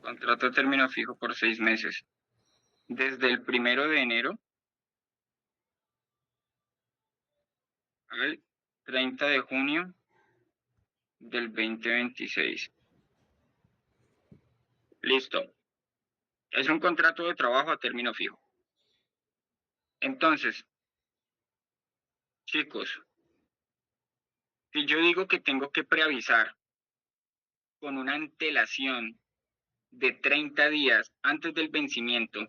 Contrato a término fijo por 6 meses. Desde el 1 de enero al 30 de junio del 2026. Listo. Es un contrato de trabajo a término fijo. Entonces, chicos, si yo digo que tengo que preavisar con una antelación de 30 días antes del vencimiento,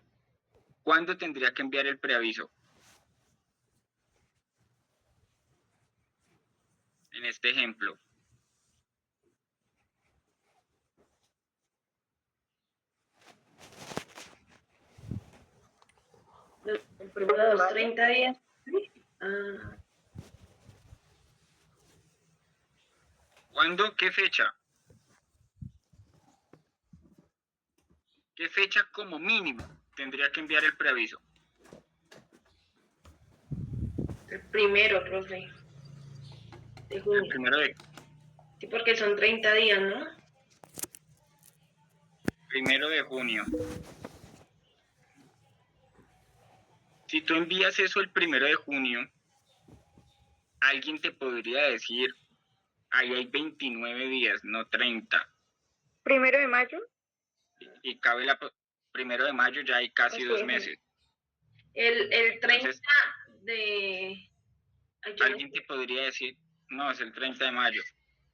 ¿cuándo tendría que enviar el preaviso? En este ejemplo. El primero de los 30 días. Ah, ¿Cuándo? ¿Qué fecha? ¿Qué fecha como mínimo tendría que enviar el preaviso? el primero, profe, de El junio. primero de, Sí, porque son 30 días, ¿no? 1 de junio. Si tú envías eso el 1 de junio, alguien te podría decir, ahí hay 29 días, no 30. ¿1 de mayo? Y cabe 1 de mayo, ya hay casi Así 2 meses. El 30 Entonces, de... alguien te podría decir, no, es el 30 de mayo.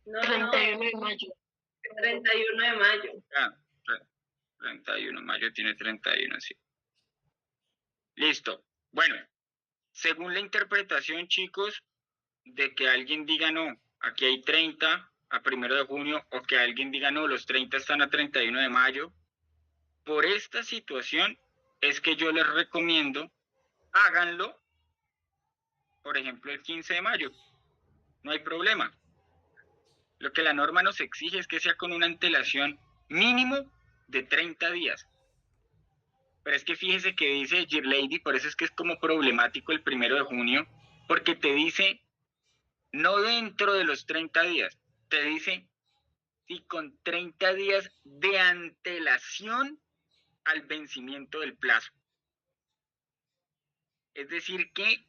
No, 31 de mayo. 31 de mayo. Ah, 31 de mayo tiene 31, sí. Listo. Bueno, según la interpretación, chicos, de que alguien diga no, aquí hay 30 a 1 de junio, o que alguien diga no, los 30 están a 31 de mayo, por esta situación es que yo les recomiendo, háganlo, por ejemplo, el 15 de mayo. No hay problema. Lo que la norma nos exige es que sea con una antelación mínimo de 30 días. Pero es que fíjese que dice Lady, por eso es que es como problemático el 1 de junio, porque te dice no dentro de los 30 días, te dice si con 30 días de antelación al vencimiento del plazo. Es decir que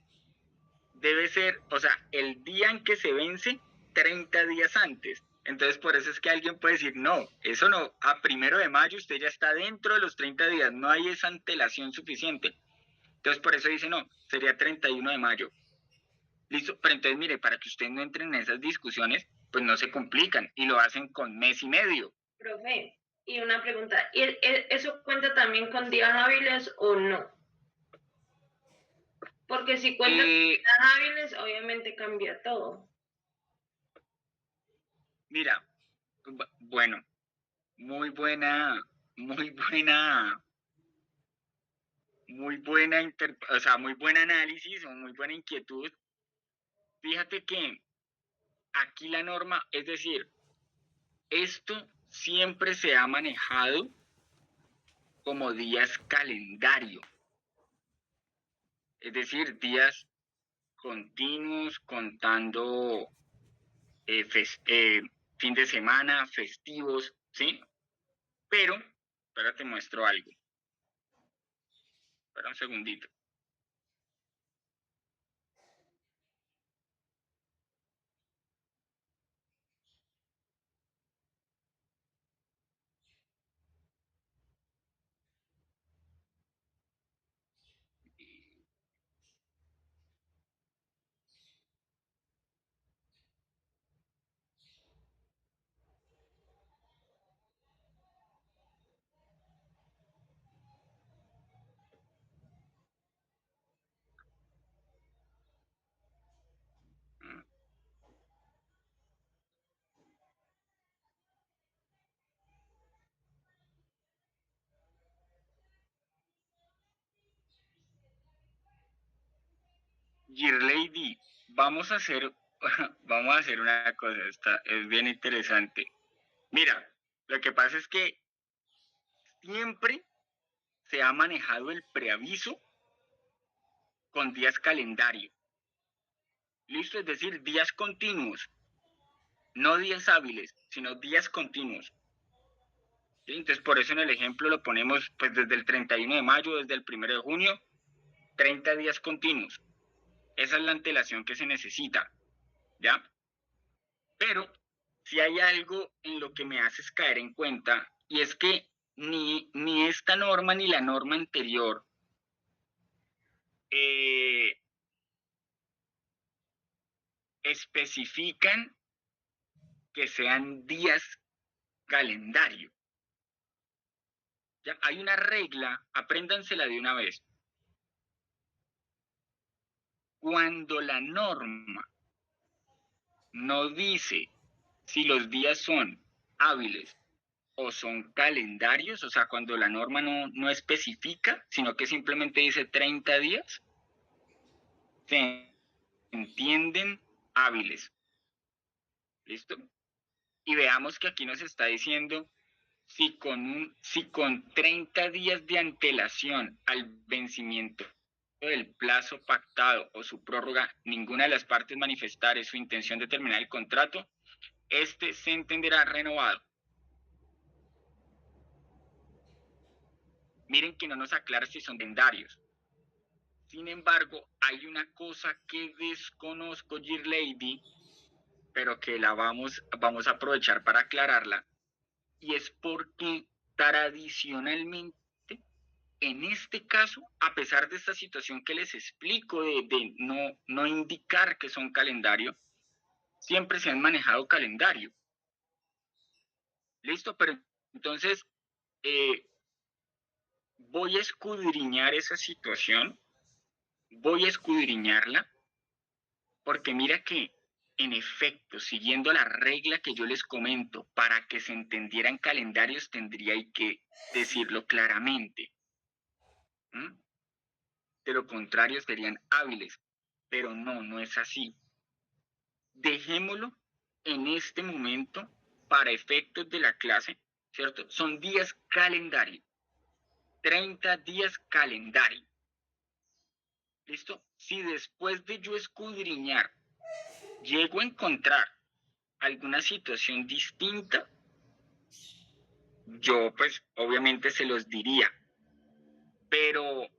debe ser, o sea, el día en que se vence, 30 días antes. Entonces, por eso es que alguien puede decir, no, eso no, a 1 de mayo usted ya está dentro de los 30 días, no hay esa antelación suficiente. Entonces, por eso dice, no, sería 31 de mayo. Listo, pero entonces, mire, para que ustedes no entren en esas discusiones, pues no se complican y lo hacen con mes y medio. Profe, y una pregunta, ¿y eso cuenta también con días hábiles o no? Porque si cuenta con días hábiles, obviamente cambia todo. Mira, bueno, muy buena, o sea, muy buen análisis o muy buena inquietud. Fíjate que aquí la norma, es decir, esto siempre se ha manejado como días calendario, es decir, días continuos contando fin de semana, festivos, ¿sí? Pero, espera, te muestro algo. Espera un segundito. Lady, vamos a hacer una cosa, es bien interesante. Mira, lo que pasa es que siempre se ha manejado el preaviso con días calendario. ¿Listo? Es decir, días continuos, no días hábiles, sino días continuos. ¿Sí? Entonces, por eso en el ejemplo lo ponemos pues desde el 31 de mayo, desde el 1 de junio, 30 días continuos. Esa es la antelación que se necesita, ¿ya? Pero si hay algo en lo que me haces caer en cuenta, y es que ni esta norma ni la norma anterior especifican que sean días calendario. ¿Ya? Hay una regla, apréndansela de una vez. Cuando la norma no dice si los días son hábiles o son calendarios, o sea, cuando la norma no especifica, sino que simplemente dice 30 días, se entienden hábiles. ¿Listo? Y veamos que aquí nos está diciendo si con 30 días de antelación al vencimiento del plazo pactado o su prórroga, ninguna de las partes manifestare su intención de terminar el contrato, este se entenderá renovado. Miren que no nos aclara si son calendarios. Sin embargo, hay una cosa que desconozco, Dear Lady, pero que la vamos a aprovechar para aclararla, y es porque tradicionalmente, en este caso, a pesar de esta situación que les explico de no indicar que son calendario, siempre se han manejado calendario. ¿Listo? Pero entonces, voy a escudriñar esa situación, voy a escudriñarla, porque mira que, en efecto, siguiendo la regla que yo les comento, para que se entendieran calendarios tendría que decirlo claramente. De lo contrario serían hábiles, pero no es así. Dejémoslo en este momento para efectos de la clase, ¿cierto? Son días calendario, 30 días calendario. ¿Listo? Si después de yo escudriñar llego a encontrar alguna situación distinta, yo pues obviamente se los diría, pero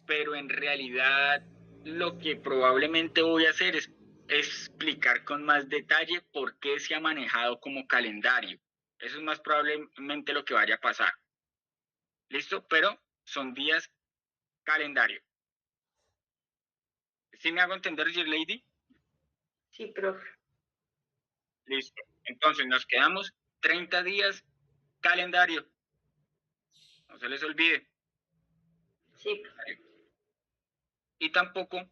en realidad lo que probablemente voy a hacer es explicar con más detalle por qué se ha manejado como calendario. Eso es más probablemente lo que vaya a pasar. ¿Listo? Pero son días calendario. ¿Sí me hago entender, Dear Lady? Sí, profe. Listo. Entonces nos quedamos 30 días calendario. No se les olvide. Sí. Y tampoco,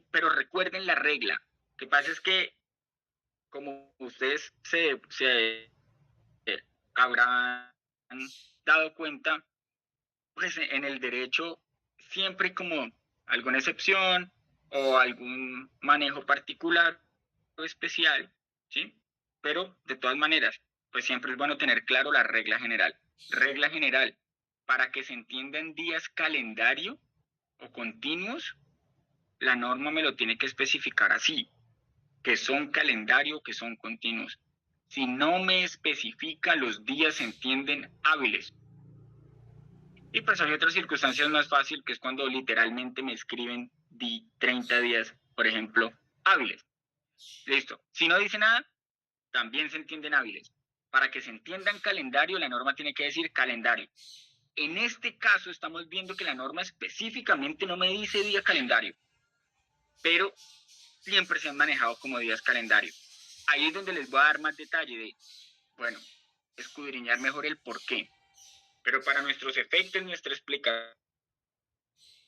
pero recuerden la regla. Lo que pasa es que, como ustedes se habrán dado cuenta, pues en el derecho siempre hay como alguna excepción o algún manejo particular o especial, ¿sí? Pero de todas maneras, pues siempre es bueno tener claro la regla general. Regla general, para que se entiendan días calendario o continuos, la norma me lo tiene que especificar así, que son calendario, que son continuos. Si no me especifica, los días se entienden hábiles. Y pues hay otras circunstancias más fáciles, que es cuando literalmente me escriben 30 días, por ejemplo, hábiles. Listo. Si no dice nada, también se entienden hábiles. Para que se entiendan calendario, la norma tiene que decir calendario. En este caso estamos viendo que la norma específicamente no me dice día calendario, pero siempre se han manejado como días calendario. Ahí es donde les voy a dar más detalle de, bueno, escudriñar mejor el por qué. Pero para nuestros efectos, nuestra explicación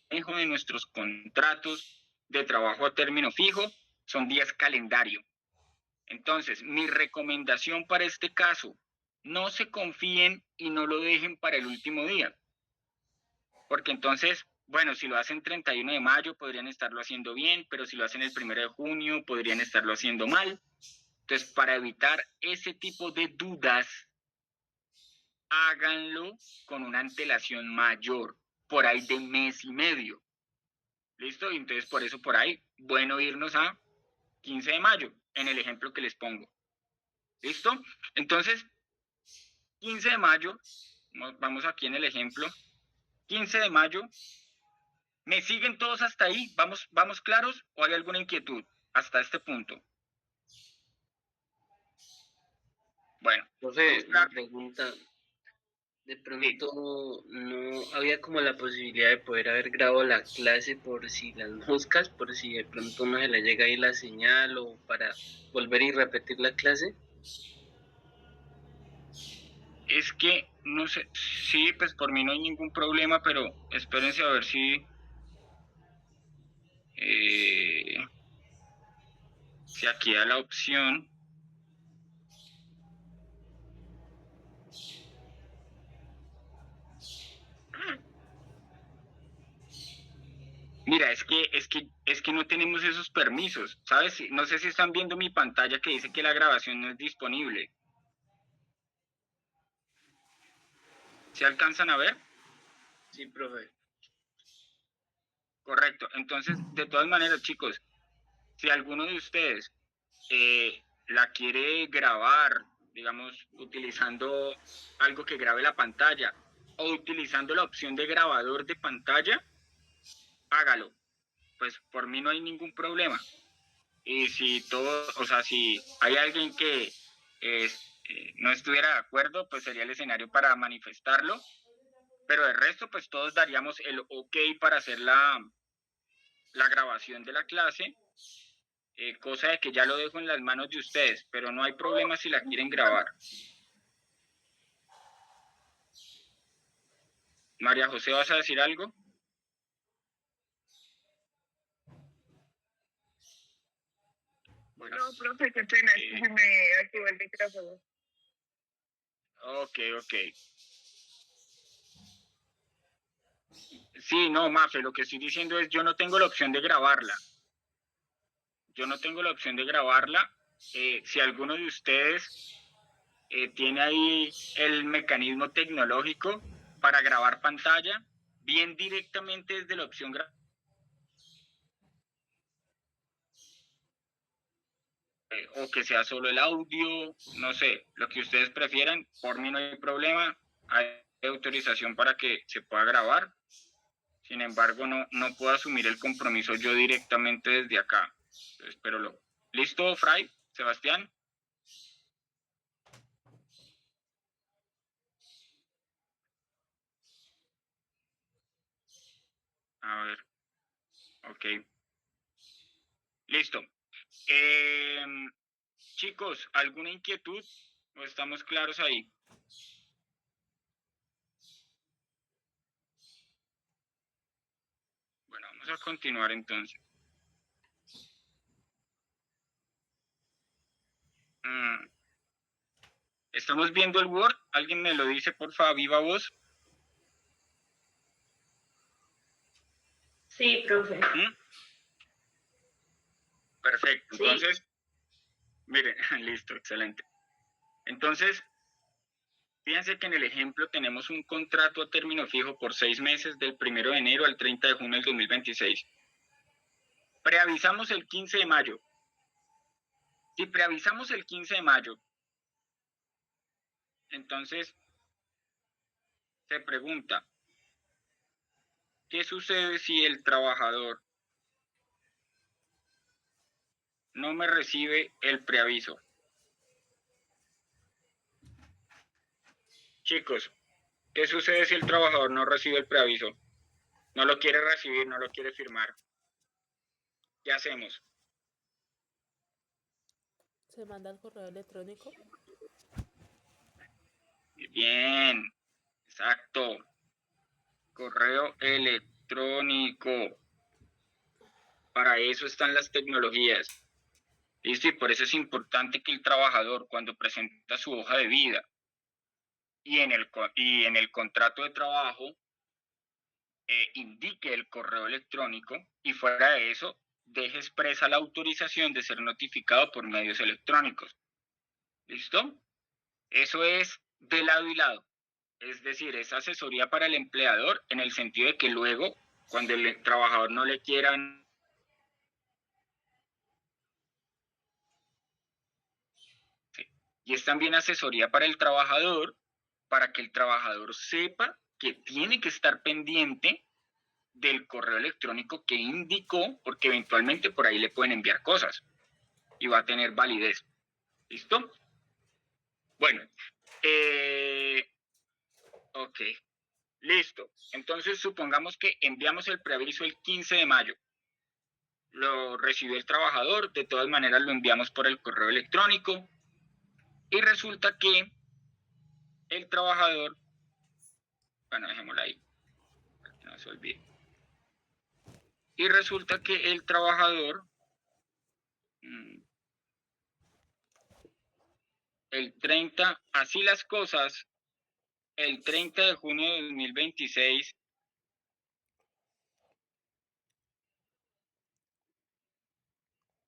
de nuestros contratos de trabajo a término fijo son días calendario. Entonces, mi recomendación para este caso, no se confíen y no lo dejen para el último día. Porque entonces, bueno, si lo hacen 31 de mayo podrían estarlo haciendo bien, pero si lo hacen el 1 de junio podrían estarlo haciendo mal. Entonces, para evitar ese tipo de dudas, háganlo con una antelación mayor, por ahí de mes y medio. ¿Listo? Y entonces por eso por ahí, bueno irnos a 15 de mayo, en el ejemplo que les pongo. ¿Listo? Entonces, 15 de mayo, vamos aquí en el ejemplo, 15 de mayo, ¿me siguen todos hasta ahí? ¿Vamos claros o hay alguna inquietud hasta este punto? Bueno, Profe, una pregunta. De pronto no había como la posibilidad de poder haber grabado la clase por si las moscas, por si de pronto no se le llega ahí la señal o para volver y repetir la clase. es que, no sé, sí, pues por mí no hay ningún problema, pero espérense a ver si aquí da la opción. Mira, es que no tenemos esos permisos, ¿sabes? No sé si están viendo mi pantalla que dice que la grabación no es disponible. ¿Se alcanzan a ver? Sí, profe. Correcto. Entonces, de todas maneras, chicos, si alguno de ustedes la quiere grabar, digamos, utilizando algo que grabe la pantalla o utilizando la opción de grabador de pantalla, hágalo. Pues por mí no hay ningún problema. Y si todo, o sea, si hay alguien que no estuviera de acuerdo, pues sería el escenario para manifestarlo. Pero de resto, pues todos daríamos el ok para hacer la grabación de la clase, cosa de que ya lo dejo en las manos de ustedes, pero no hay problema si la quieren grabar. María José, ¿vas a decir algo? Bueno, profe, qué pena, es que se me activó el micrófono. Ok. Sí, no, Mafe, lo que estoy diciendo es yo no tengo la opción de grabarla. Si alguno de ustedes tiene ahí el mecanismo tecnológico para grabar pantalla, bien directamente desde la opción o que sea solo el audio, no sé, lo que ustedes prefieran, por mí no hay problema, hay autorización para que se pueda grabar, sin embargo no puedo asumir el compromiso yo directamente desde acá. Entonces, pero ¿listo, Fray? Sebastián. A ver, ok. Listo. Chicos, ¿alguna inquietud? ¿O estamos claros ahí? Bueno, vamos a continuar entonces. ¿Estamos viendo el Word? ¿Alguien me lo dice, por favor, viva voz? Sí, profe. Perfecto. Sí. Entonces, miren, listo, excelente. Entonces, fíjense que en el ejemplo tenemos un contrato a término fijo por 6 meses del 1 de enero al 30 de junio del 2026. Preavisamos el 15 de mayo. Si preavisamos el 15 de mayo, entonces se pregunta, ¿qué sucede si el trabajador no me recibe el preaviso? Chicos, ¿qué sucede si el trabajador no recibe el preaviso? No lo quiere recibir, no lo quiere firmar. ¿Qué hacemos? ¿Se manda al correo electrónico? Bien, exacto. Correo electrónico. Para eso están las tecnologías. ¿Listo? Y por eso es importante que el trabajador, cuando presenta su hoja de vida y en el contrato de trabajo, indique el correo electrónico y fuera de eso, deje expresa la autorización de ser notificado por medios electrónicos. ¿Listo? Eso es de lado y lado. Es decir, es asesoría para el empleador en el sentido de que luego, cuando el trabajador no le quieran... Sí. Y es también asesoría para el trabajador para que el trabajador sepa que tiene que estar pendiente del correo electrónico que indicó, porque eventualmente por ahí le pueden enviar cosas y va a tener validez. ¿Listo? Bueno, ok, listo. Entonces supongamos que enviamos el preaviso el 15 de mayo. Lo recibió el trabajador, de todas maneras lo enviamos por el correo electrónico y resulta que el trabajador, bueno, dejémoslo ahí, para que no se olvide. Y resulta que el trabajador, el 30, así las cosas, el 30 de junio de 2026,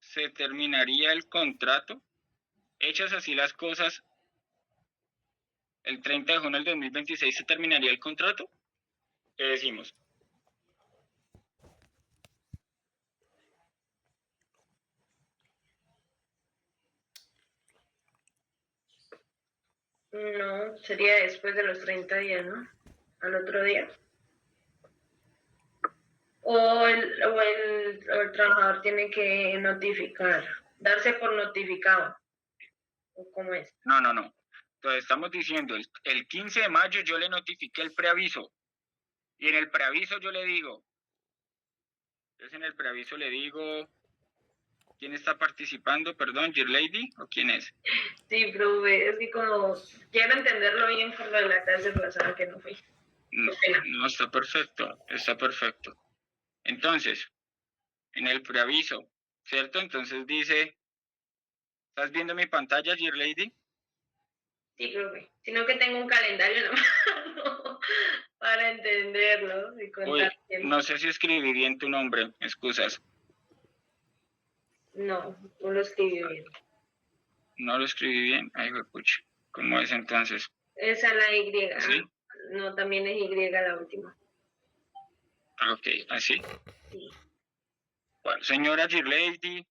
se terminaría el contrato. Hechas así las cosas, el 30 de junio del 2026 se terminaría el contrato. ¿Qué decimos? No, sería después de los 30 días, ¿no? Al otro día. O el trabajador tiene que notificar, darse por notificado. ¿O cómo es? No. Entonces estamos diciendo, el 15 de mayo yo le notifiqué el preaviso. Y en el preaviso yo le digo, entonces en el preaviso le digo, ¿quién está participando? Perdón, ¿Your Lady? ¿O quién es? Sí, profe, es que como quiero entenderlo bien por lo de la clase pasada que no fui. No, está perfecto, está perfecto. Entonces, en el preaviso, ¿cierto? Entonces dice, ¿estás viendo mi pantalla, Your Lady? Sí, profe. Sino que tengo un calendario en la mano para entenderlo y Uy, contar tiempo. no sé si escribí bien tu nombre, excusas. No lo escribí bien. No lo escribí bien. Ay, pucha. ¿Cómo es entonces? Esa es la Y. ¿Sí? No, también es Y la última. Ok, así. Sí. Bueno, señora Girlady,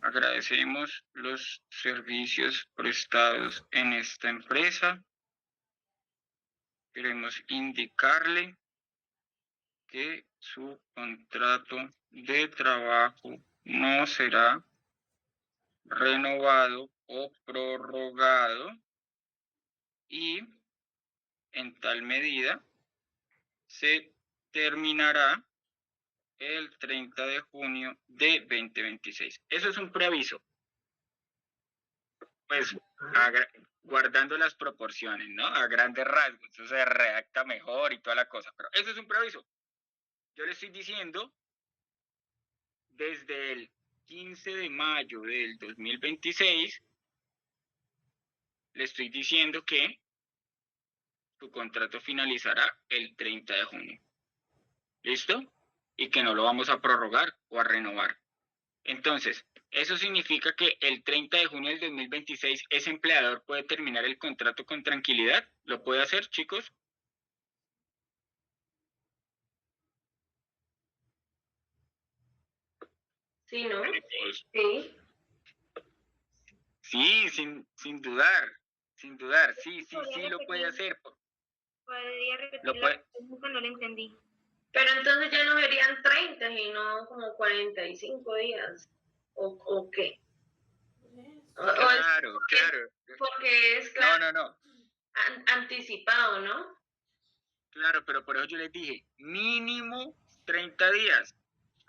agradecemos los servicios prestados en esta empresa. Queremos indicarle que su contrato de trabajo no será renovado o prorrogado y en tal medida se terminará el 30 de junio de 2026. Eso es un preaviso. Pues guardando las proporciones, ¿no? A grandes rasgos. Eso se redacta mejor y toda la cosa. Pero eso es un preaviso. Yo le estoy diciendo desde el 15 de mayo del 2026, le estoy diciendo que su contrato finalizará el 30 de junio. ¿Listo? Y que no lo vamos a prorrogar o a renovar. Entonces, eso significa que el 30 de junio del 2026 ese empleador puede terminar el contrato con tranquilidad. ¿Lo puede hacer, chicos? Sí, ¿no? Pues, Sí. sí, sin dudar, sí, lo puede hacer. ¿Podría repetir Lo la puede, pregunta? No la entendí. Pero entonces ya no serían 30 y no como 45 días. ¿O qué? O es claro. porque es claro, No. anticipado, ¿no? Claro, pero por eso yo les dije, mínimo 30 días.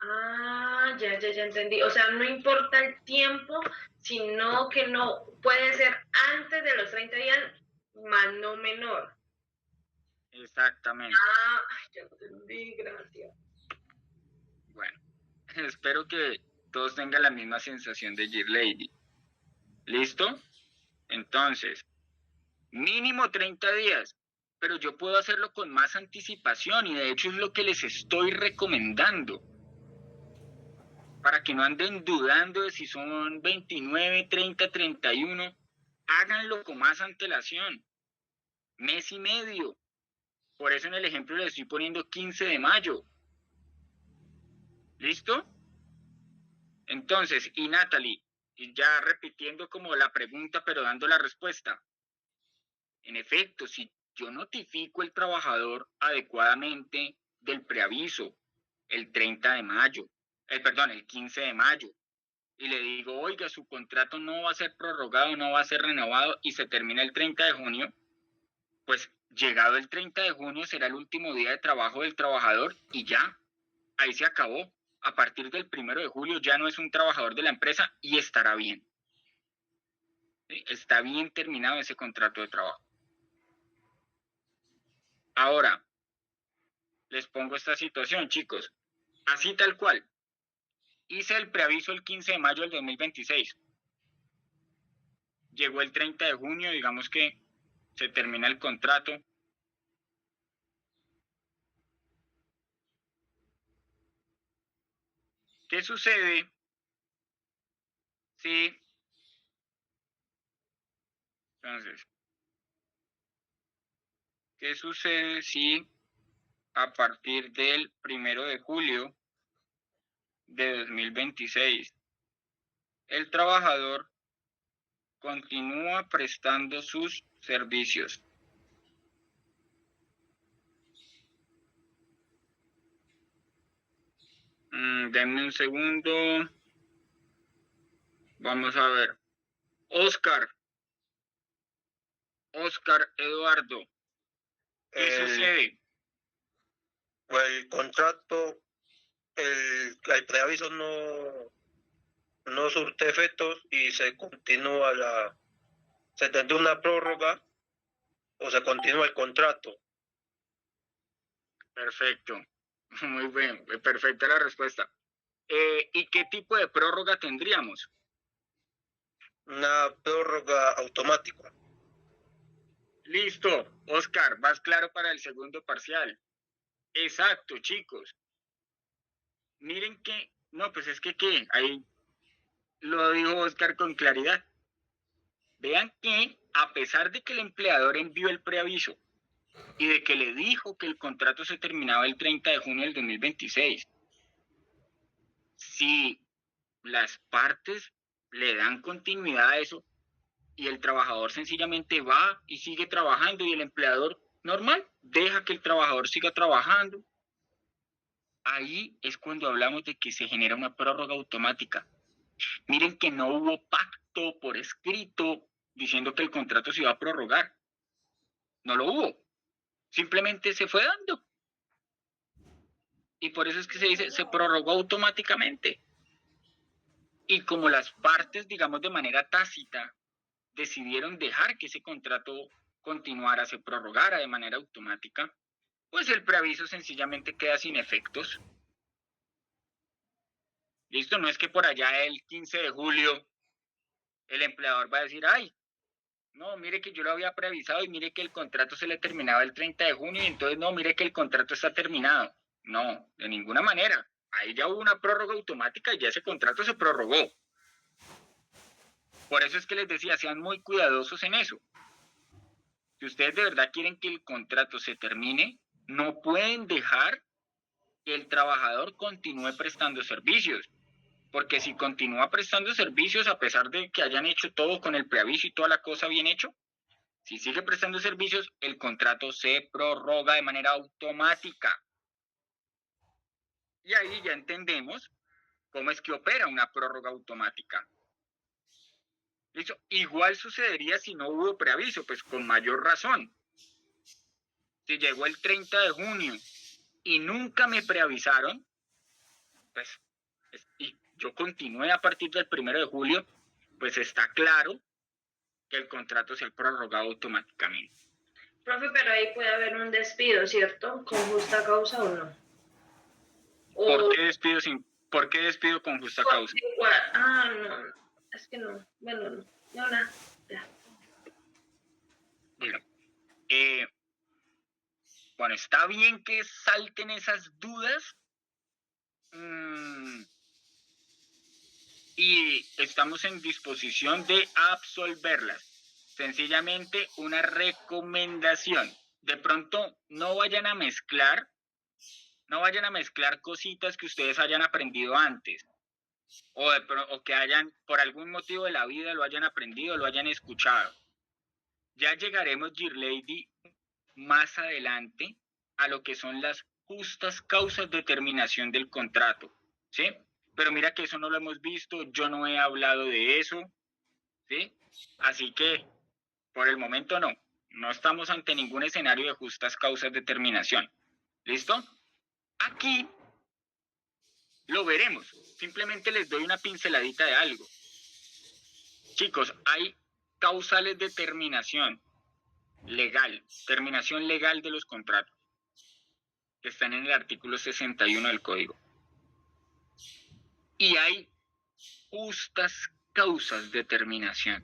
Ah, ya entendí. O sea, no importa el tiempo, sino que no puede ser antes de los 30 días, más no menor. Exactamente. Ah, ya entendí, gracias. Bueno, espero que todos tengan la misma sensación de Gear Lady. ¿Listo? Entonces, mínimo 30 días, pero yo puedo hacerlo con más anticipación y de hecho es lo que les estoy recomendando. Para que no anden dudando de si son 29, 30, 31, háganlo con más antelación. Mes y medio. Por eso en el ejemplo le estoy poniendo 15 de mayo. ¿Listo? Entonces, y Natalie, y ya repitiendo como la pregunta, pero dando la respuesta. En efecto, si yo notifico al trabajador adecuadamente del preaviso el 30 de mayo, el 15 de mayo, y le digo, oiga, su contrato no va a ser prorrogado, no va a ser renovado y se termina el 30 de junio, pues llegado el 30 de junio será el último día de trabajo del trabajador y ya, ahí se acabó. A partir del 1 de julio ya no es un trabajador de la empresa y estará bien. ¿Sí? Está bien terminado ese contrato de trabajo. Ahora, les pongo esta situación, chicos. Así tal cual. Hice el preaviso el 15 de mayo del 2026. Llegó el 30 de junio, digamos que se termina el contrato. ¿Qué sucede si... Entonces, ¿qué sucede si a partir del 1 de julio de 2026 el trabajador continúa prestando sus servicios? Denme un segundo. Vamos a ver. Oscar Eduardo, ¿qué sucede? Pues el contrato, el preaviso no surte efectos y se continúa se tendrá una prórroga o se continúa el contrato. Perfecto. Muy bien, perfecta la respuesta. ¿Y qué tipo de prórroga tendríamos? Una prórroga automática. Listo, Oscar, vas claro para el segundo parcial. Exacto, chicos. Miren que, no, pues es que ¿qué? Ahí lo dijo Oscar con claridad. Vean que a pesar de que el empleador envió el preaviso y de que le dijo que el contrato se terminaba el 30 de junio del 2026, si las partes le dan continuidad a eso y el trabajador sencillamente va y sigue trabajando y el empleador normal deja que el trabajador siga trabajando, ahí es cuando hablamos de que se genera una prórroga automática. Miren que no hubo pacto por escrito diciendo que el contrato se iba a prorrogar. No lo hubo. Simplemente se fue dando. Y por eso es que se dice, se prorrogó automáticamente. Y como las partes, digamos de manera tácita, decidieron dejar que ese contrato continuara, se prorrogara de manera automática, pues el preaviso sencillamente queda sin efectos. Listo, no es que por allá el 15 de julio el empleador va a decir, ay, no, mire que yo lo había preavisado y mire que el contrato se le terminaba el 30 de junio y entonces no, mire que el contrato está terminado. No, de ninguna manera. Ahí ya hubo una prórroga automática y ya ese contrato se prorrogó. Por eso es que les decía, sean muy cuidadosos en eso. Si ustedes de verdad quieren que el contrato se termine, no pueden dejar que el trabajador continúe prestando servicios. Porque si continúa prestando servicios, a pesar de que hayan hecho todo con el preaviso y toda la cosa bien hecho, si sigue prestando servicios, el contrato se prorroga de manera automática. Y ahí ya entendemos cómo es que opera una prórroga automática. ¿Listo? Igual sucedería si no hubo preaviso, pues con mayor razón. Si llegó el 30 de junio y nunca me preavisaron, pues, y yo continué a partir del 1 de julio, pues está claro que el contrato se ha prorrogado automáticamente. Profe, pero ahí puede haber un despido, ¿cierto? ¿Con justa causa o no? ¿Por qué despido con justa causa? No, es que no, bueno, no, nada. Ya. Bueno, bueno, está bien que salten esas dudas y estamos en disposición de absolverlas. Sencillamente una recomendación. De pronto no vayan a mezclar No vayan a mezclar cositas que ustedes hayan aprendido antes. O que hayan, por algún motivo de la vida, lo hayan aprendido, lo hayan escuchado. Ya llegaremos, Dear Lady, más adelante a lo que son las justas causas de terminación del contrato, ¿sí? Pero mira que eso no lo hemos visto, yo no he hablado de eso, ¿sí? Así que, por el momento no estamos ante ningún escenario de justas causas de terminación. ¿Listo? Aquí lo veremos. Simplemente les doy una pinceladita de algo. Chicos, hay causales de terminación legal, terminación legal de los contratos, que están en el artículo 61 del Código. Y hay justas causas de terminación,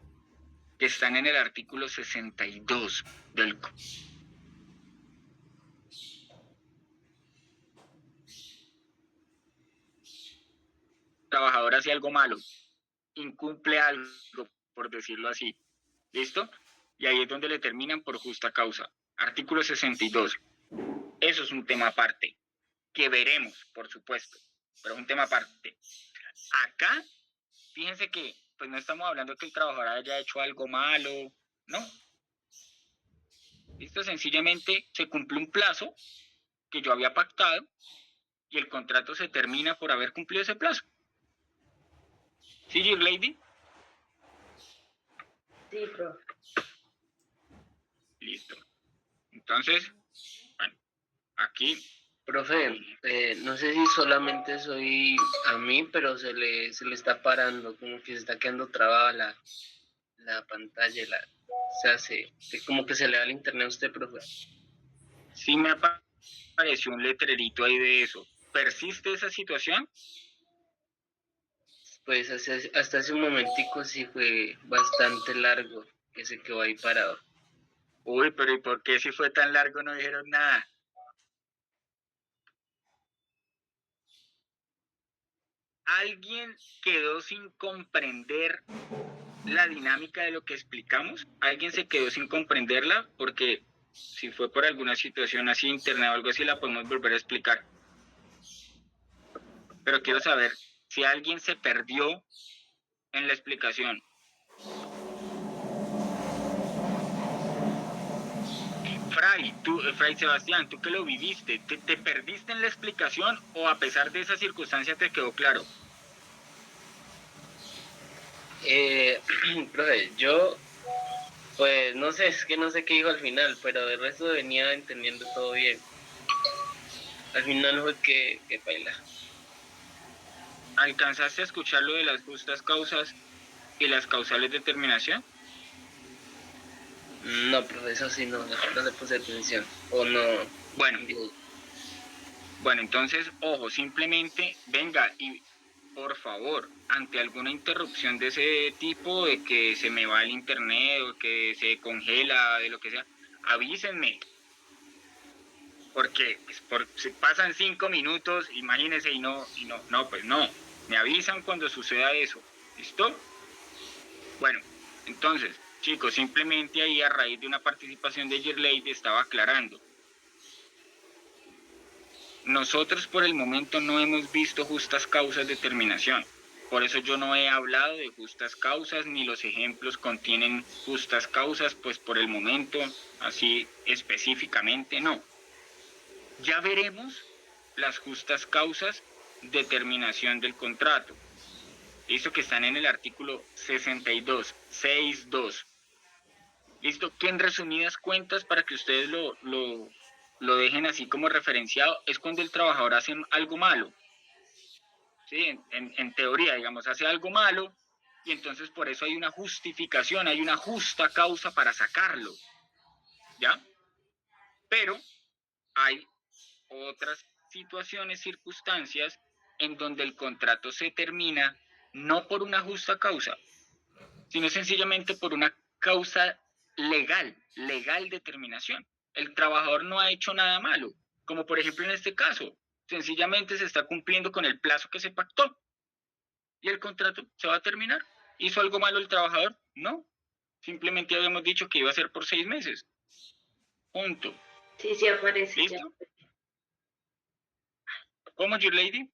que están en el artículo 62 del Código. Trabajador hace algo malo, incumple algo, por decirlo así. ¿Listo? Y ahí es donde le terminan por justa causa. Artículo 62. Eso es un tema aparte, que veremos, por supuesto, pero es un tema aparte. Acá, fíjense que pues no estamos hablando de que el trabajador haya hecho algo malo, ¿no? Listo, sencillamente se cumple un plazo que yo había pactado y el contrato se termina por haber cumplido ese plazo. ¿Sí, Dear Lady? Sí, profe. Listo. Entonces, bueno, aquí, Profe, no sé si solamente soy a mí, pero se le está parando, como que se está quedando trabada la pantalla, o sea, como que se le da el internet a usted, profe. sí me apareció un letrerito ahí de eso. ¿Persiste esa situación? Pues hasta hace un momentico sí fue bastante largo que se quedó ahí parado. Uy, pero ¿y por qué si fue tan largo no dijeron nada? ¿Alguien quedó sin comprender la dinámica de lo que explicamos? ¿Alguien se quedó sin comprenderla? Porque si fue por alguna situación así, internet o algo así, la podemos volver a explicar. Pero quiero saber si alguien se perdió en la explicación. Fray Sebastián, tú que lo viviste, ¿te perdiste en la explicación o a pesar de esa circunstancia te quedó claro? Profe, yo, pues no sé, es que no sé qué dijo al final, pero de resto venía entendiendo todo bien. Al final fue que baila. ¿Alcanzaste a escuchar lo de las justas causas y las causales de terminación? No, profe, eso sí no le puse atención. O no. Bueno, entonces, ojo, simplemente venga y por favor, ante alguna interrupción de ese tipo, de que se me va el internet o que se congela, de lo que sea, avísenme. Porque si pasan 5 minutos, imagínense, pues no. Me avisan cuando suceda eso. ¿Listo? Bueno, entonces, chicos, simplemente ahí a raíz de una participación de Dear Lady estaba aclarando. Nosotros por el momento no hemos visto justas causas de terminación. Por eso yo no he hablado de justas causas, ni los ejemplos contienen justas causas, pues por el momento, así específicamente, no. Ya veremos las justas causas de terminación del contrato. Listo, que están en el artículo 62, 6.2. Listo, que en resumidas cuentas, para que ustedes lo dejen así como referenciado, es cuando el trabajador hace algo malo. ¿Sí? En teoría, digamos, hace algo malo y entonces por eso hay una justificación, hay una justa causa para sacarlo. ¿Ya? Pero hay otras situaciones, circunstancias en donde el contrato se termina no por una justa causa, sino sencillamente por una causa legal de terminación. El trabajador no ha hecho nada malo, como por ejemplo en este caso, sencillamente se está cumpliendo con el plazo que se pactó y el contrato se va a terminar. ¿Hizo algo malo el trabajador? No, simplemente habíamos dicho que iba a ser por 6 meses. Punto. Sí, aparece. ¿Listo? Ya. ¿Cómo, Your Lady?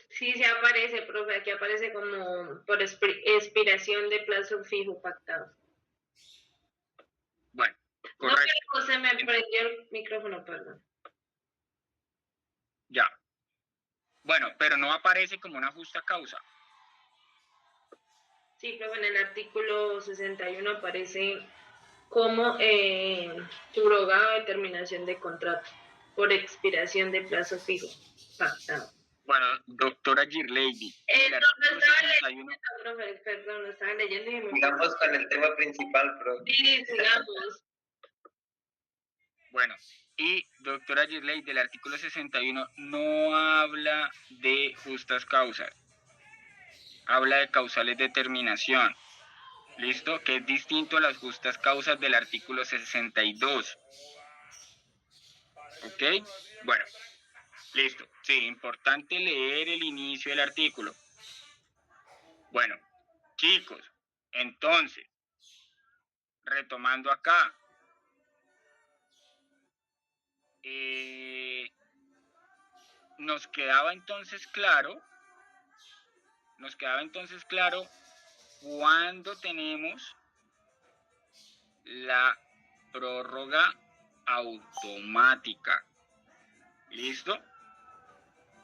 Sí, se aparece, profe, aquí aparece como por expiración de plazo fijo pactado. Bueno, No, correcto, pero se me prendió el micrófono, perdón. ya. Bueno, pero no aparece como una justa causa. Sí, profe, en el artículo 61 aparece como subrogado de terminación de contrato por expiración de plazo fijo pactado. Bueno, doctora Girlady, el No, artículo 61, profe, perdón, lo estaba leyendo y me... Sigamos con el tema principal, profe. Sí, sigamos. bueno, y doctora Girlady, del artículo 61 no habla de justas causas, habla de causales de terminación, ¿listo? Que es distinto a las justas causas del artículo 62. ¿Ok? Bueno, listo. Sí, importante leer el inicio del artículo. Bueno, chicos, entonces, retomando acá, nos quedaba entonces claro cuando tenemos la prórroga automática. ¿Listo?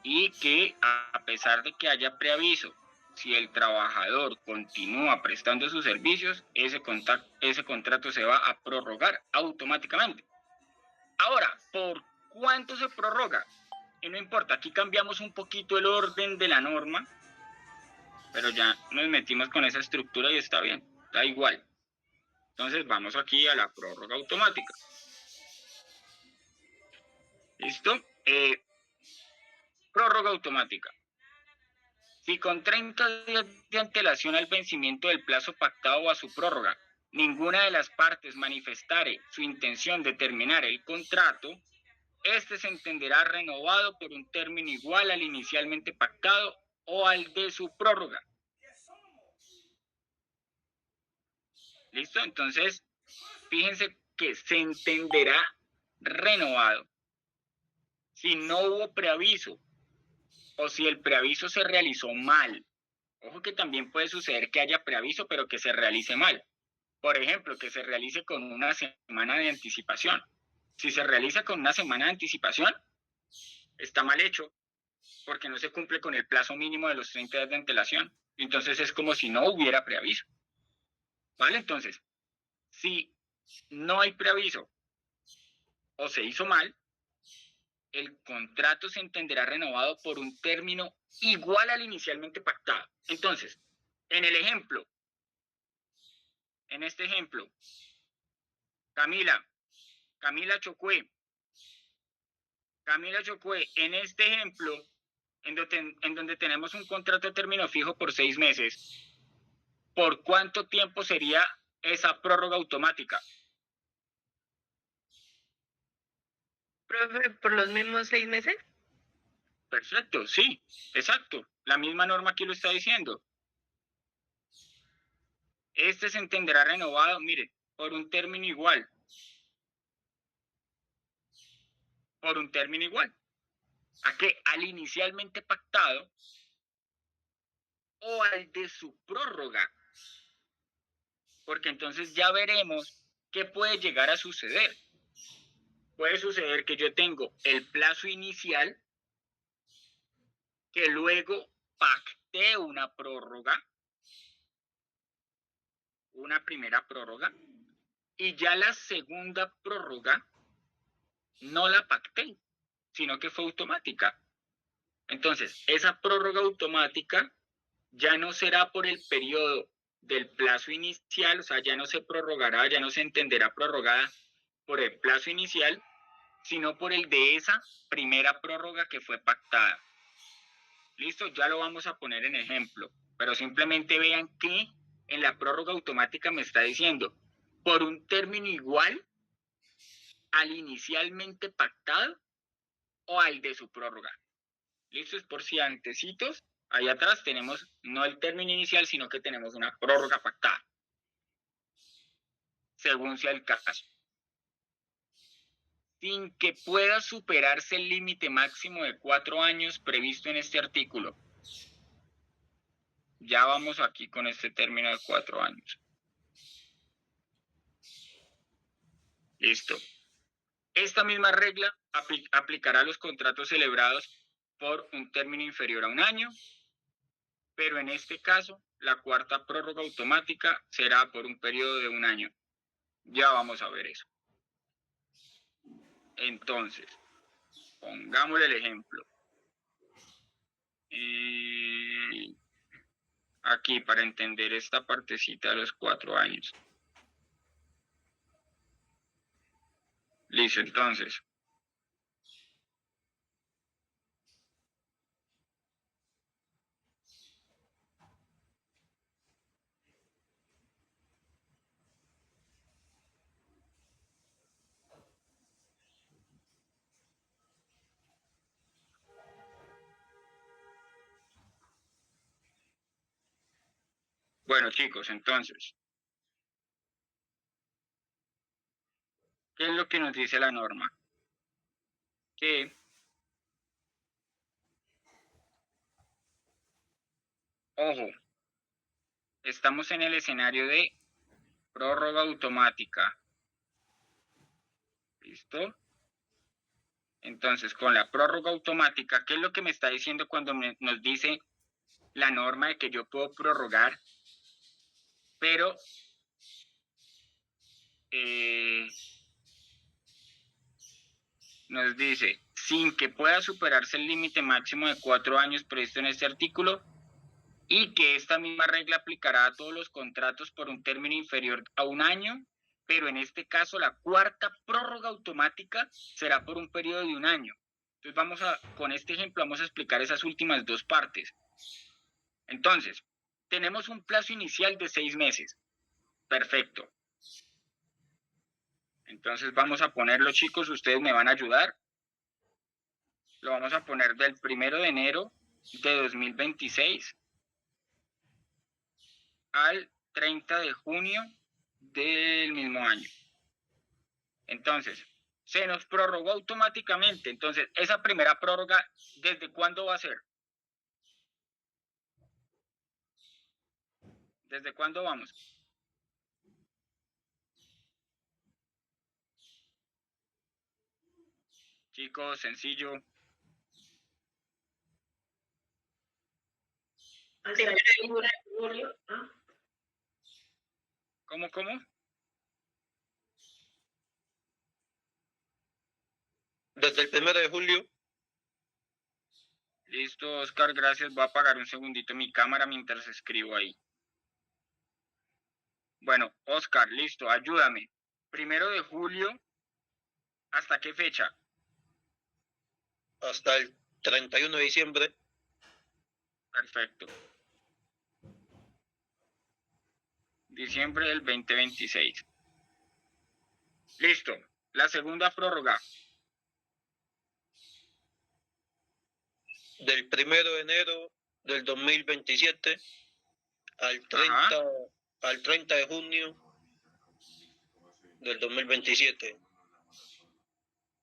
Y que a pesar de que haya preaviso, si el trabajador continúa prestando sus servicios, ese contrato se va a prorrogar automáticamente. Ahora, ¿por cuánto se prorroga? Y no importa, aquí cambiamos un poquito el orden de la norma, pero ya nos metimos con esa estructura y está bien, da igual. Entonces vamos aquí a la prórroga automática. ¿Listo? Prórroga automática. Si con 30 días de antelación al vencimiento del plazo pactado o a su prórroga, ninguna de las partes manifestare su intención de terminar el contrato, este se entenderá renovado por un término igual al inicialmente pactado o al de su prórroga. ¿Listo? Entonces, fíjense que se entenderá renovado. Si no hubo preaviso o si el preaviso se realizó mal. Ojo que también puede suceder que haya preaviso, pero que se realice mal. Por ejemplo, que se realice con una semana de anticipación. Si se realiza con una semana de anticipación, está mal hecho, porque no se cumple con el plazo mínimo de los 30 días de antelación. Entonces es como si no hubiera preaviso. ¿Vale? Entonces, si no hay preaviso o se hizo mal, el contrato se entenderá renovado por un término igual al inicialmente pactado. Entonces, en este ejemplo, Camila Chocué, en este ejemplo, en donde tenemos un contrato de término fijo por 6 meses, ¿por cuánto tiempo sería esa prórroga automática? Profe, ¿por los mismos 6 meses? Perfecto, sí, exacto. La misma norma aquí lo está diciendo. Este se entenderá renovado, mire, por un término igual. Por un término igual. ¿A qué? Al inicialmente pactado o al de su prórroga. Porque entonces ya veremos qué puede llegar a suceder. Puede suceder que yo tengo el plazo inicial, que luego pacté una prórroga, una primera prórroga, y ya la segunda prórroga no la pacté, sino que fue automática. Entonces, esa prórroga automática ya no será por el periodo del plazo inicial, o sea, ya no se prorrogará, ya no se entenderá prorrogada por el plazo inicial, sino por el de esa primera prórroga que fue pactada. Listo, ya lo vamos a poner en ejemplo, pero simplemente vean que en la prórroga automática me está diciendo por un término igual al inicialmente pactado o al de su prórroga. Listo, es por si antecitos, ahí atrás tenemos no el término inicial, sino que tenemos una prórroga pactada, según sea el caso. sin que pueda superarse el límite máximo de 4 años previsto en este artículo. Ya vamos aquí con este término de 4 años. Listo. Esta misma regla aplicará a los contratos celebrados por un término inferior a un año, pero en este caso, la cuarta prórroga automática será por un periodo de un año. Ya vamos a ver eso. Entonces, pongámosle el ejemplo. Aquí, para entender esta partecita de los 4 años. Listo, entonces. Bueno, chicos, entonces, ¿qué es lo que nos dice la norma? Que ojo, estamos en el escenario de prórroga automática. ¿Listo? Entonces, con la prórroga automática, ¿qué es lo que me está diciendo cuando nos dice la norma de que yo puedo prorrogar, pero nos dice, sin que pueda superarse el límite máximo de 4 años previsto en este artículo, y que esta misma regla aplicará a todos los contratos por un término inferior a un año, pero en este caso la cuarta prórroga automática será por un periodo de un año. Entonces con este ejemplo vamos a explicar esas últimas dos partes. Entonces, tenemos un plazo inicial de 6 meses. Perfecto. Entonces vamos a ponerlo, chicos, ustedes me van a ayudar. Lo vamos a poner del 1 de enero de 2026 al 30 de junio del mismo año. Entonces, se nos prorrogó automáticamente. Entonces, esa primera prórroga, ¿desde cuándo va a ser? ¿Desde cuándo vamos? Chicos, sencillo. Hasta el 1 de julio. ¿Cómo? Desde el 1 de julio. Listo, Oscar, gracias. Voy a apagar un segundito mi cámara mientras escribo ahí. Bueno, Oscar, listo, ayúdame. 1 de julio, ¿hasta qué fecha? Hasta el 31 de diciembre. Perfecto. Diciembre del 2026. Listo. La segunda prórroga. Del 1 de enero del 2027 al 30 de junio del 2027.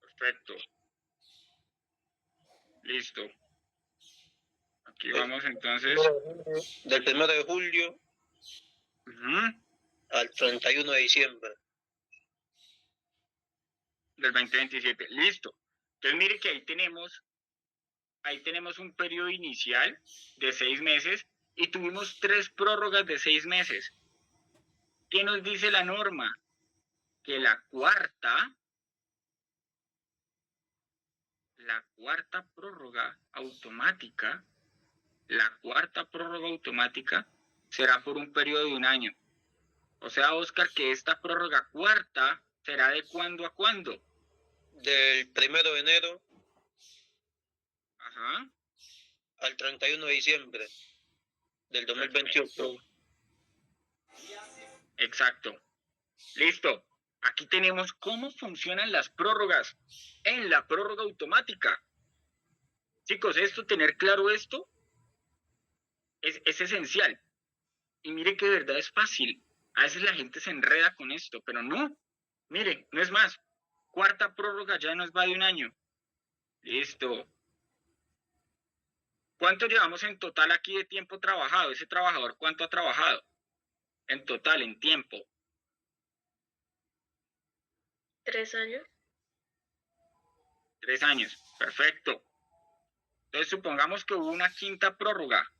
Perfecto. Listo. Aquí vamos entonces. Del 1 de julio al 31 de diciembre. Del 2027. Listo. Entonces mire que ahí tenemos un periodo inicial de 6 meses y tuvimos 3 prórrogas de 6 meses. ¿Qué nos dice la norma? Que la cuarta prórroga automática será por un periodo de un año. O sea, Oscar, que esta prórroga cuarta será de cuándo a cuándo. Del 1 de enero Ajá. al 31 de diciembre del 2028. Exacto. Listo. Aquí tenemos cómo funcionan las prórrogas en la prórroga automática. Chicos, tener claro esto es esencial. Y mire que de verdad es fácil. A veces la gente se enreda con esto, pero no. Mire, no es más. cuarta prórroga ya nos va de un año. Listo. ¿Cuánto llevamos en total aquí de tiempo trabajado? Ese trabajador, ¿cuánto ha trabajado? En total, en tiempo. 3 años. 3 años. Perfecto. Entonces supongamos que hubo una quinta prórroga.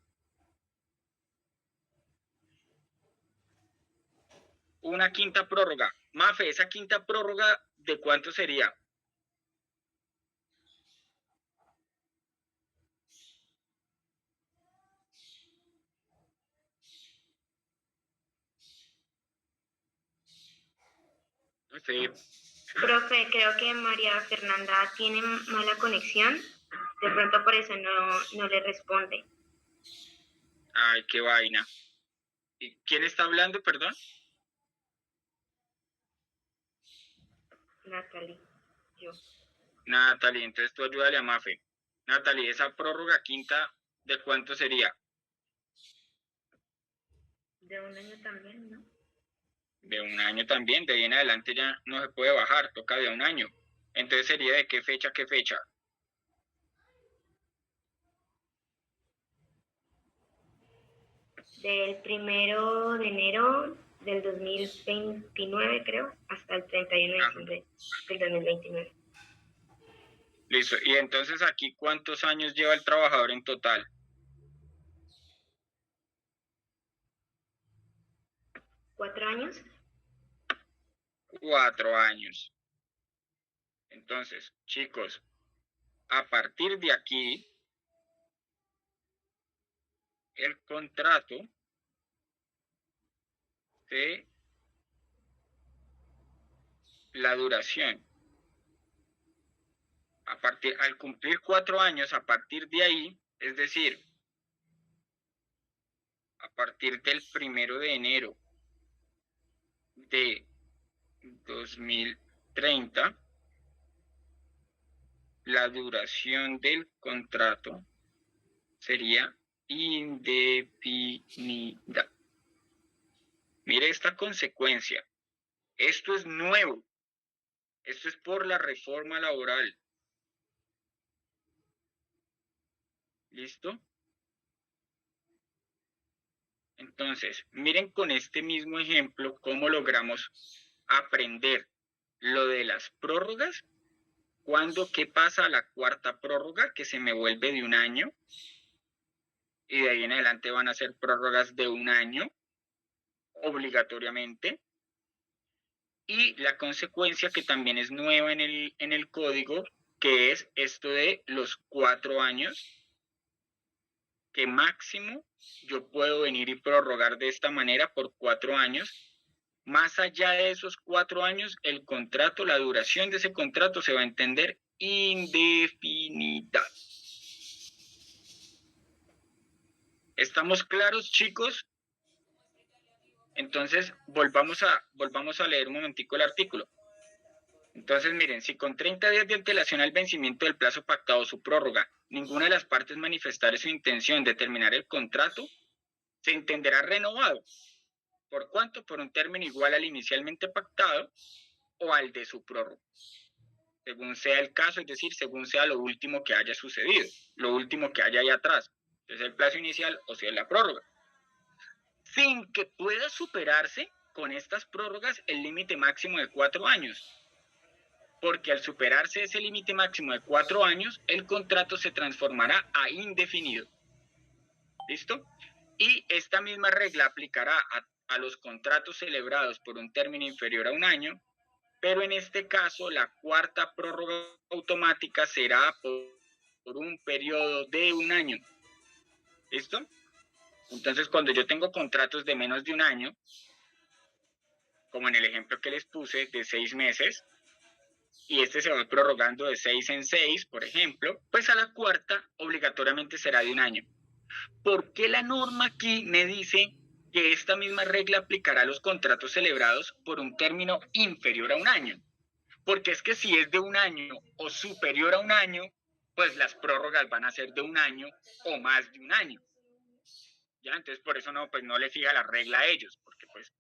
Una quinta prórroga. Mafe, ¿esa quinta prórroga de cuánto sería? No sé. Profe, creo que María Fernanda tiene mala conexión. De pronto por eso no le responde. Ay, qué vaina. ¿Y quién está hablando, perdón? Natalie, yo. Natalie, entonces tú ayúdale a Mafe. Natalie, esa prórroga quinta, ¿de cuánto sería? De un año también, ¿no? De un año también, de ahí en adelante ya no se puede bajar, toca de un año. Entonces sería de qué fecha a qué fecha. Del 1 de enero del 2029, creo, hasta el 31 de diciembre del 2029. Listo, y entonces aquí, ¿cuántos años lleva el trabajador en total? 4 años. 4 años. Entonces, chicos, a partir de aquí, el contrato de la duración. Al cumplir 4 años, a partir de ahí, es decir, a partir del 1 de enero de 2030, la duración del contrato sería indefinida. Mire esta consecuencia. Esto es nuevo. Esto es por la reforma laboral. ¿Listo? Entonces, miren con este mismo ejemplo cómo logramos aprender lo de las prórrogas. ¿Qué pasa a la cuarta prórroga? Que se me vuelve de un año. Y de ahí en adelante van a ser prórrogas de un año, obligatoriamente. Y la consecuencia que también es nueva en el código, que es esto de los 4 años, que máximo yo puedo venir y prorrogar de esta manera por 4 años. Más allá de esos 4 años, el contrato, la duración de ese contrato se va a entender indefinida. ¿Estamos claros, chicos? Entonces, volvamos a leer un momentico el artículo. Entonces, miren, si con 30 días de antelación al vencimiento del plazo pactado o su prórroga, ninguna de las partes manifestare su intención de terminar el contrato, se entenderá renovado. ¿Por cuánto? Por un término igual al inicialmente pactado o al de su prórroga. Según sea el caso, es decir, según sea lo último que haya sucedido, lo último que haya ahí atrás. Entonces, el plazo inicial o sea la prórroga. Sin que pueda superarse con estas prórrogas el límite máximo de 4 años. Porque al superarse ese límite máximo de 4 años, el contrato se transformará a indefinido. ¿Listo? Y esta misma regla aplicará a los contratos celebrados por un término inferior a un año, pero en este caso la cuarta prórroga automática será por un periodo de un año. ¿Listo? Entonces, cuando yo tengo contratos de menos de un año, como en el ejemplo que les puse, de 6 meses, y este se va prorrogando de 6 en 6, por ejemplo, pues a la cuarta obligatoriamente será de un año. ¿Por qué la norma aquí me dice que esta misma regla aplicará a los contratos celebrados por un término inferior a un año? Porque es que si es de un año o superior a un año, pues las prórrogas van a ser de un año o más de un año. ¿Ya? Entonces por eso no le fija la regla a ellos, porque pues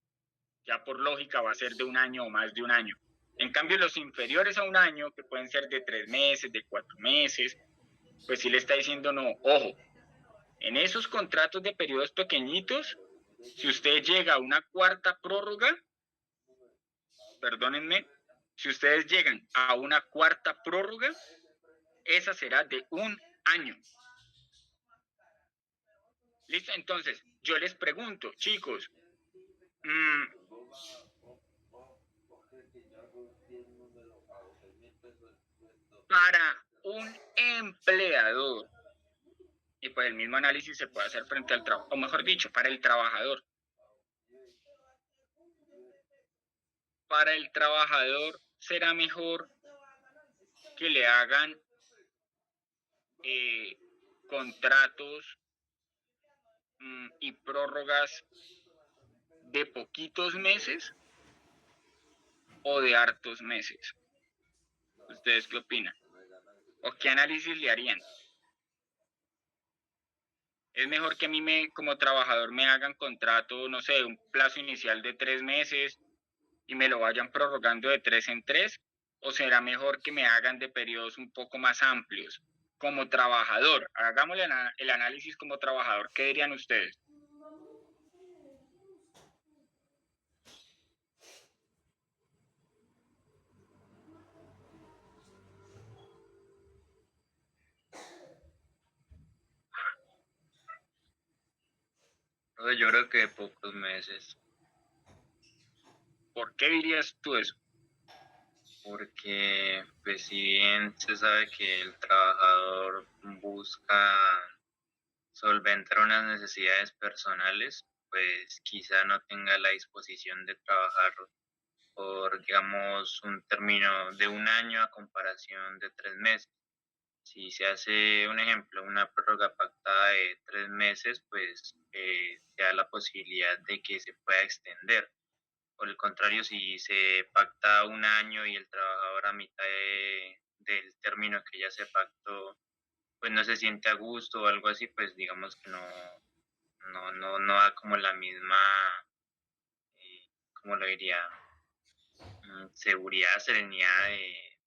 ya por lógica va a ser de un año o más de un año. En cambio, los inferiores a un año, que pueden ser de 3 meses, de 4 meses, pues sí le está diciendo no, ojo, en esos contratos de periodos pequeñitos, si usted llega a una cuarta prórroga, perdónenme, si ustedes llegan a una cuarta prórroga, esa será de un año. ¿Listo? Entonces, yo les pregunto, chicos, para un empleador, y pues el mismo análisis se puede hacer frente al trabajo, o mejor dicho, para el trabajador. Para el trabajador será mejor que le hagan contratos y prórrogas de poquitos meses o de hartos meses. ¿Ustedes qué opinan? ¿O qué análisis le harían? Es mejor que a mí como trabajador me hagan contrato, no sé, un plazo inicial de 3 meses y me lo vayan prorrogando de 3 en 3, o será mejor que me hagan de periodos un poco más amplios como trabajador. Hagámosle el análisis como trabajador. ¿Qué dirían ustedes? Yo creo que pocos meses, ¿Por qué dirías tú eso? porque pues si bien se sabe que el trabajador busca solventar unas necesidades personales, pues quizá no tenga la disposición de trabajar por, digamos, un término de un año a comparación de 3 meses. Si se hace un ejemplo, una prórroga pactada de 3 meses, pues se da la posibilidad de que se pueda extender. Por el contrario, si se pacta un año y el trabajador a mitad del término que ya se pactó, pues no se siente a gusto o algo así, pues digamos que no da como la misma, ¿cómo lo diría? Seguridad, serenidad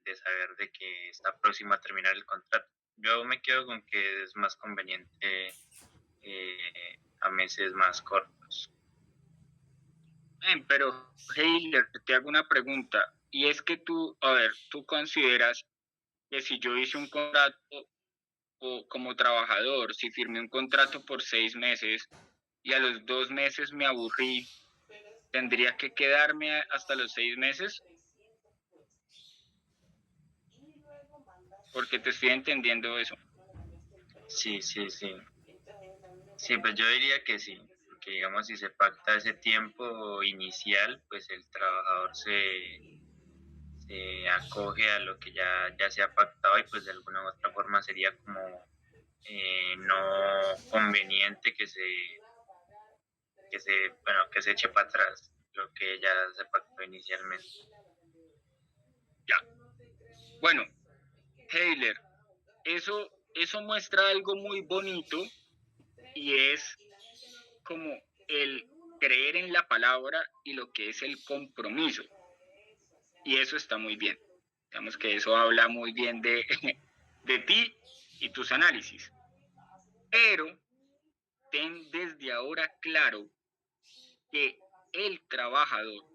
de saber de que está próximo a terminar el contrato. Yo me quedo con que es más conveniente a meses más cortos. Pero, Heiler, te hago una pregunta. Y es que tú consideras que si yo hice un contrato o como trabajador, si firmé un contrato por 6 meses y a los 2 meses me aburrí, ¿tendría que quedarme hasta los 6 meses? Porque te estoy entendiendo eso. Sí. Sí, pues yo diría que sí, porque digamos si se pacta ese tiempo inicial, pues el trabajador se acoge a lo que ya se ha pactado y pues de alguna u otra forma sería como no conveniente que se eche para atrás lo que ya se pactó inicialmente. Ya. Bueno, Heiler, eso muestra algo muy bonito y es como el creer en la palabra y lo que es el compromiso. Y eso está muy bien. Digamos que eso habla muy bien de ti y tus análisis. Pero ten desde ahora claro que el trabajador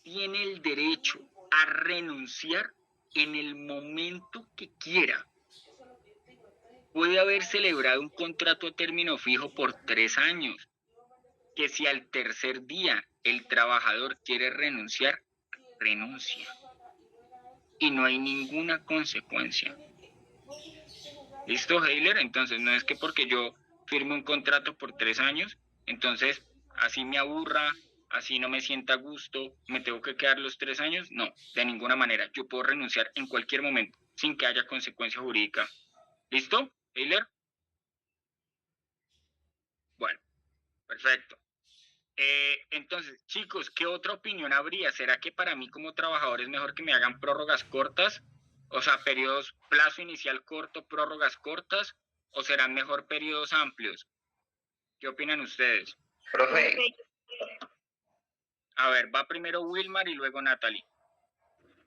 tiene el derecho a renunciar en el momento que quiera. Puede haber celebrado un contrato a término fijo por 3 años, que si al tercer día el trabajador quiere renunciar, renuncia. Y no hay ninguna consecuencia. ¿Listo, Heiler? Entonces no es que porque yo firme un contrato por 3 años, entonces así me aburra, así no me sienta a gusto, me tengo que quedar los 3 años. No, de ninguna manera. Yo puedo renunciar en cualquier momento, sin que haya consecuencia jurídica. ¿Listo, Heiler? Bueno, perfecto. Entonces, chicos, ¿qué otra opinión habría? ¿Será que para mí como trabajador es mejor que me hagan prórrogas cortas? O sea, periodos, plazo inicial corto, prórrogas cortas, ¿o serán mejor periodos amplios? ¿Qué opinan ustedes? Profe, A ver, va primero Wilmar y luego Natalie.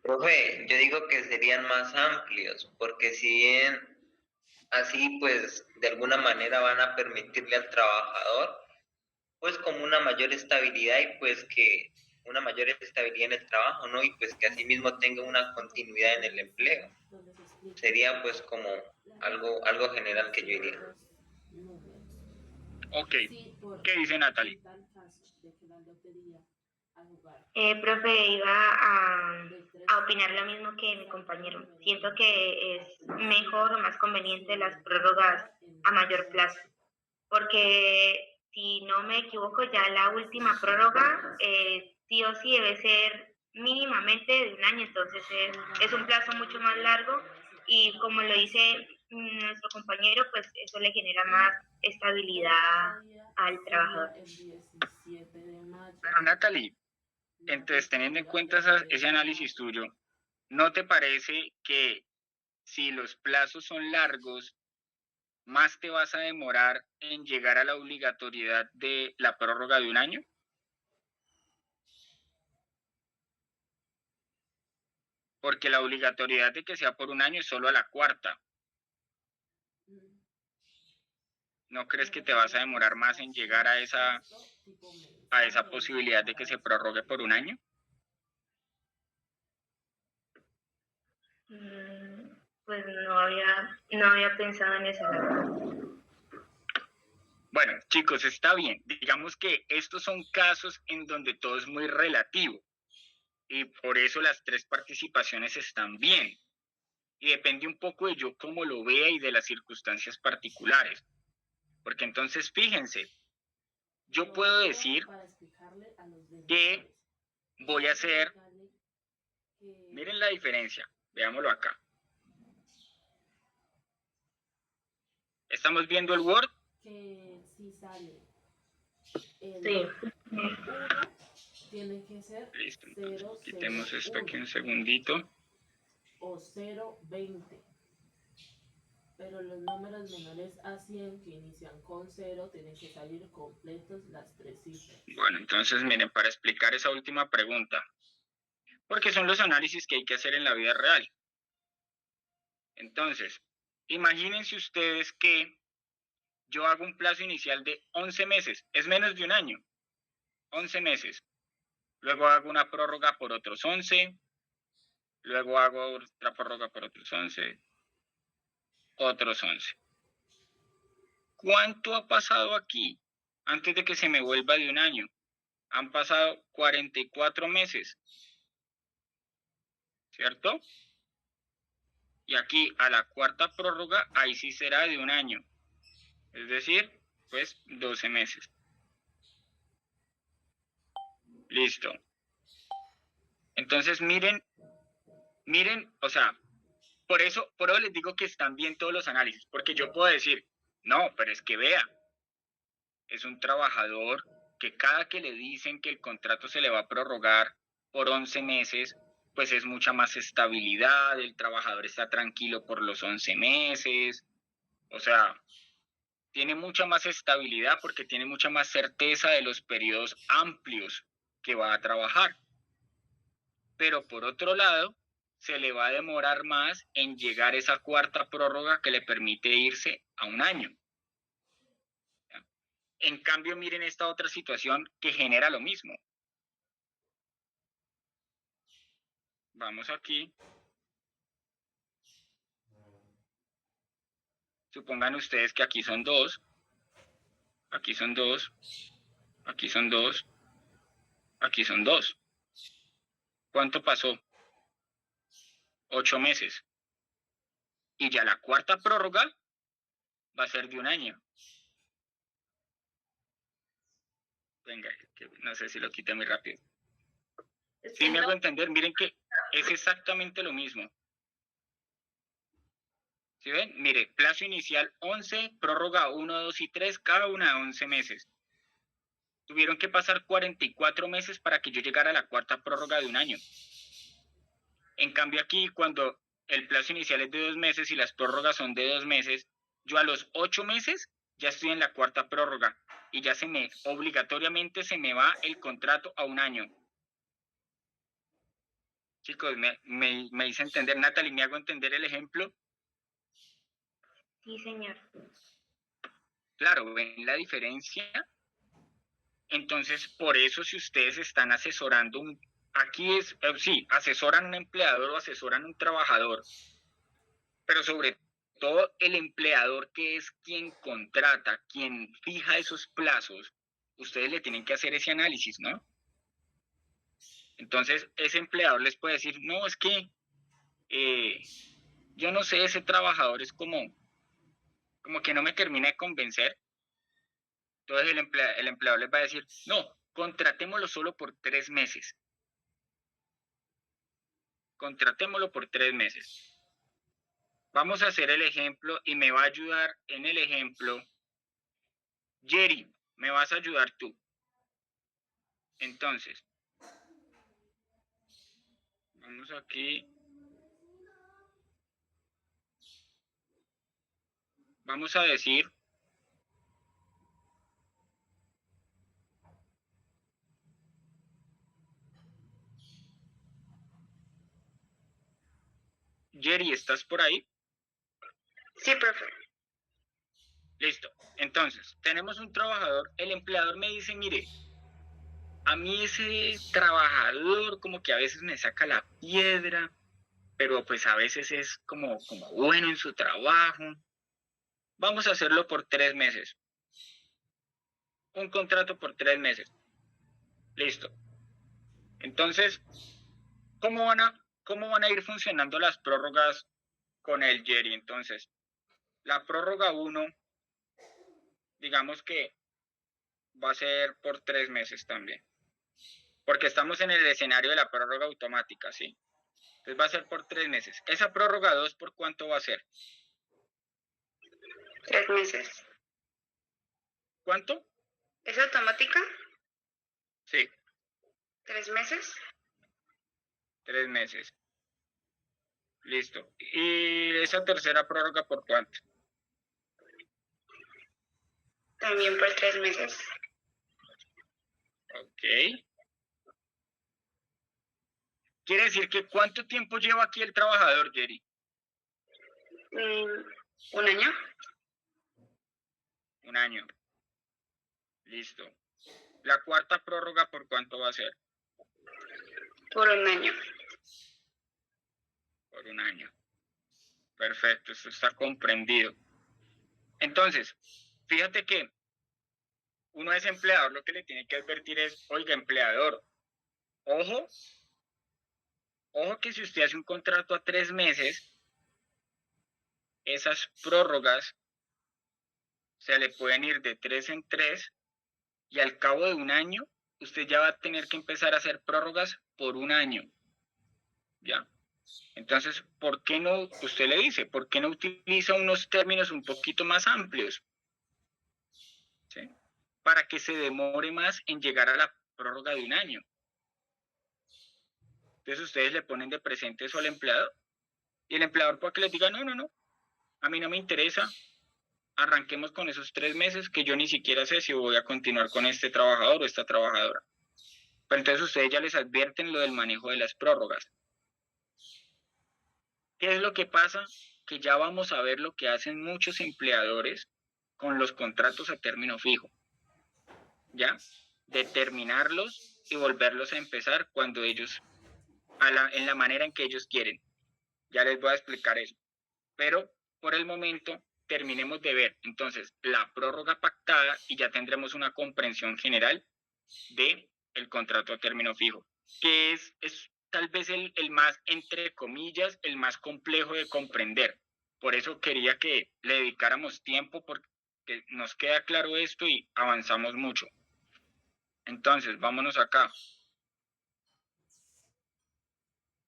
Profe, yo digo que serían más amplios, porque si bien así pues de alguna manera van a permitirle al trabajador pues como una mayor estabilidad y pues que una mayor estabilidad en el trabajo, ¿no? Y pues que asimismo tenga una continuidad en el empleo. Sería pues como algo general que yo diría. Ok, ¿qué dice Natalie? Profe, iba a opinar lo mismo que mi compañero. Siento que es mejor o más conveniente las prórrogas a mayor plazo, porque si no me equivoco, ya la última prórroga sí o sí debe ser mínimamente de un año, entonces es un plazo mucho más largo y como lo dice nuestro compañero, pues eso le genera más estabilidad al trabajador. Pero Natalie, entonces teniendo en cuenta ese análisis tuyo, ¿no te parece que si los plazos son largos, más te vas a demorar en llegar a la obligatoriedad de la prórroga de un año? Porque la obligatoriedad de que sea por un año es solo a la cuarta. ¿No crees que te vas a demorar más en llegar a esa posibilidad de que se prorrogue por un año? Pues no había pensado en eso. Bueno, chicos, está bien. Digamos que estos son casos en donde todo es muy relativo y por eso las 3 participaciones están bien. Y depende un poco de yo cómo lo vea y de las circunstancias particulares. Porque entonces, fíjense, yo puedo decir que voy a hacer, miren la diferencia, veámoslo acá. ¿Estamos viendo el Word? Que si sale Sí. tiene que ser Listo, 0, quitemos 0, esto aquí 1 un segundito. o 0, 20. Pero los números menores a 100 que inician con 0 tienen que salir completos las 3 cifras. Bueno, entonces miren, para explicar esa última pregunta, porque son los análisis que hay que hacer en la vida real. Entonces, imagínense ustedes que yo hago un plazo inicial de 11 meses, es menos de un año, 11 meses. Luego hago una prórroga por otros 11, luego hago otra prórroga por otros 11, otros 11. ¿Cuánto ha pasado aquí antes de que se me vuelva de un año? Han pasado 44 meses, ¿cierto? Y aquí a la cuarta prórroga, ahí sí será de un año. Es decir, pues 12 meses. Listo. Entonces miren, o sea, por eso les digo que están bien todos los análisis, porque yo puedo decir, no, pero es que vea, es un trabajador que cada que le dicen que el contrato se le va a prorrogar por 11 meses, pues es mucha más estabilidad, el trabajador está tranquilo por los 11 meses, o sea, tiene mucha más estabilidad porque tiene mucha más certeza de los periodos amplios que va a trabajar. Pero por otro lado, se le va a demorar más en llegar a esa cuarta prórroga que le permite irse a un año. En cambio, miren esta otra situación que genera lo mismo. Vamos aquí. Supongan ustedes que aquí son 2, aquí son 2, aquí son 2, aquí son 2. ¿Cuánto pasó? 8 meses. Y ya la cuarta prórroga va a ser de un año. Venga, que no sé si lo quité muy rápido. Sí me hago entender, miren que es exactamente lo mismo. ¿Sí ven? Mire, plazo inicial 11, prórroga 1, 2 y 3, cada una 11 meses. Tuvieron que pasar 44 meses para que yo llegara a la cuarta prórroga de un año. En cambio aquí, cuando el plazo inicial es de 2 meses y las prórrogas son de 2 meses, yo a los 8 meses ya estoy en la cuarta prórroga y ya obligatoriamente se me va el contrato a un año. Chicos, me hice entender. Natalie, ¿me hago entender el ejemplo? Sí, señor. Claro, ¿ven la diferencia? Entonces, por eso si ustedes están asesorando sí, asesoran a un empleador o asesoran a un trabajador, pero sobre todo el empleador, que es quien contrata, quien fija esos plazos, ustedes le tienen que hacer ese análisis, ¿no? Entonces, ese empleador les puede decir, no, es que yo no sé, ese trabajador es como que no me termina de convencer. Entonces el empleador les va a decir, no, contratémoslo solo por 3 meses. Contratémoslo por 3 meses. Vamos a hacer el ejemplo y me va a ayudar en el ejemplo Jerry, me vas a ayudar tú. Entonces, vamos aquí. Vamos a decir Jerry, ¿estás por ahí? Sí, profe. Listo. Entonces, tenemos un trabajador, el empleador me dice, mire, a mí ese trabajador como que a veces me saca la piedra, pero pues a veces es como bueno en su trabajo. Vamos a hacerlo por 3 meses. Un contrato por 3 meses. Listo. Entonces, ¿cómo van a ir funcionando las prórrogas con el Jerry? Entonces, la prórroga 1, digamos que va a ser por 3 meses también. Porque estamos en el escenario de la prórroga automática, ¿sí? Entonces va a ser por 3 meses. Esa prórroga 2, ¿por cuánto va a ser? 3 meses. ¿Cuánto? ¿Es automática? Sí, 3 meses. 3 meses. Listo. ¿Y esa tercera prórroga por cuánto? También por 3 meses. Ok. Quiere decir que ¿cuánto tiempo lleva aquí el trabajador, Jerry? ¿Un año? Un año. Listo. La cuarta prórroga, ¿por cuánto va a ser? Por un año. Por un año. Perfecto, esto está comprendido. Entonces, fíjate que uno es empleador, lo que le tiene que advertir es, oiga, empleador, ojo que si usted hace un contrato a 3 meses, esas prórrogas se le pueden ir de 3 en 3 y al cabo de un año, usted ya va a tener que empezar a hacer prórrogas por un año. ¿Ya? Entonces, ¿por qué no, usted le dice, por qué no utiliza unos términos un poquito más amplios? ¿Sí? Para que se demore más en llegar a la prórroga de un año. Entonces ustedes le ponen de presente eso al empleador y el empleador para que les diga, no, a mí no me interesa, arranquemos con esos 3 meses que yo ni siquiera sé si voy a continuar con este trabajador o esta trabajadora. Pero entonces ustedes ya les advierten lo del manejo de las prórrogas. ¿Qué es lo que pasa? Que ya vamos a ver lo que hacen muchos empleadores con los contratos a término fijo. ¿Ya? Determinarlos y volverlos a empezar cuando ellos, en la manera en que ellos quieren. Ya les voy a explicar eso. Pero por el momento terminemos de ver entonces la prórroga pactada y ya tendremos una comprensión general de el contrato a término fijo, que es tal vez el más, entre comillas, el más complejo de comprender. Por eso quería que le dedicáramos tiempo porque nos queda claro esto y avanzamos mucho. Entonces, vámonos acá.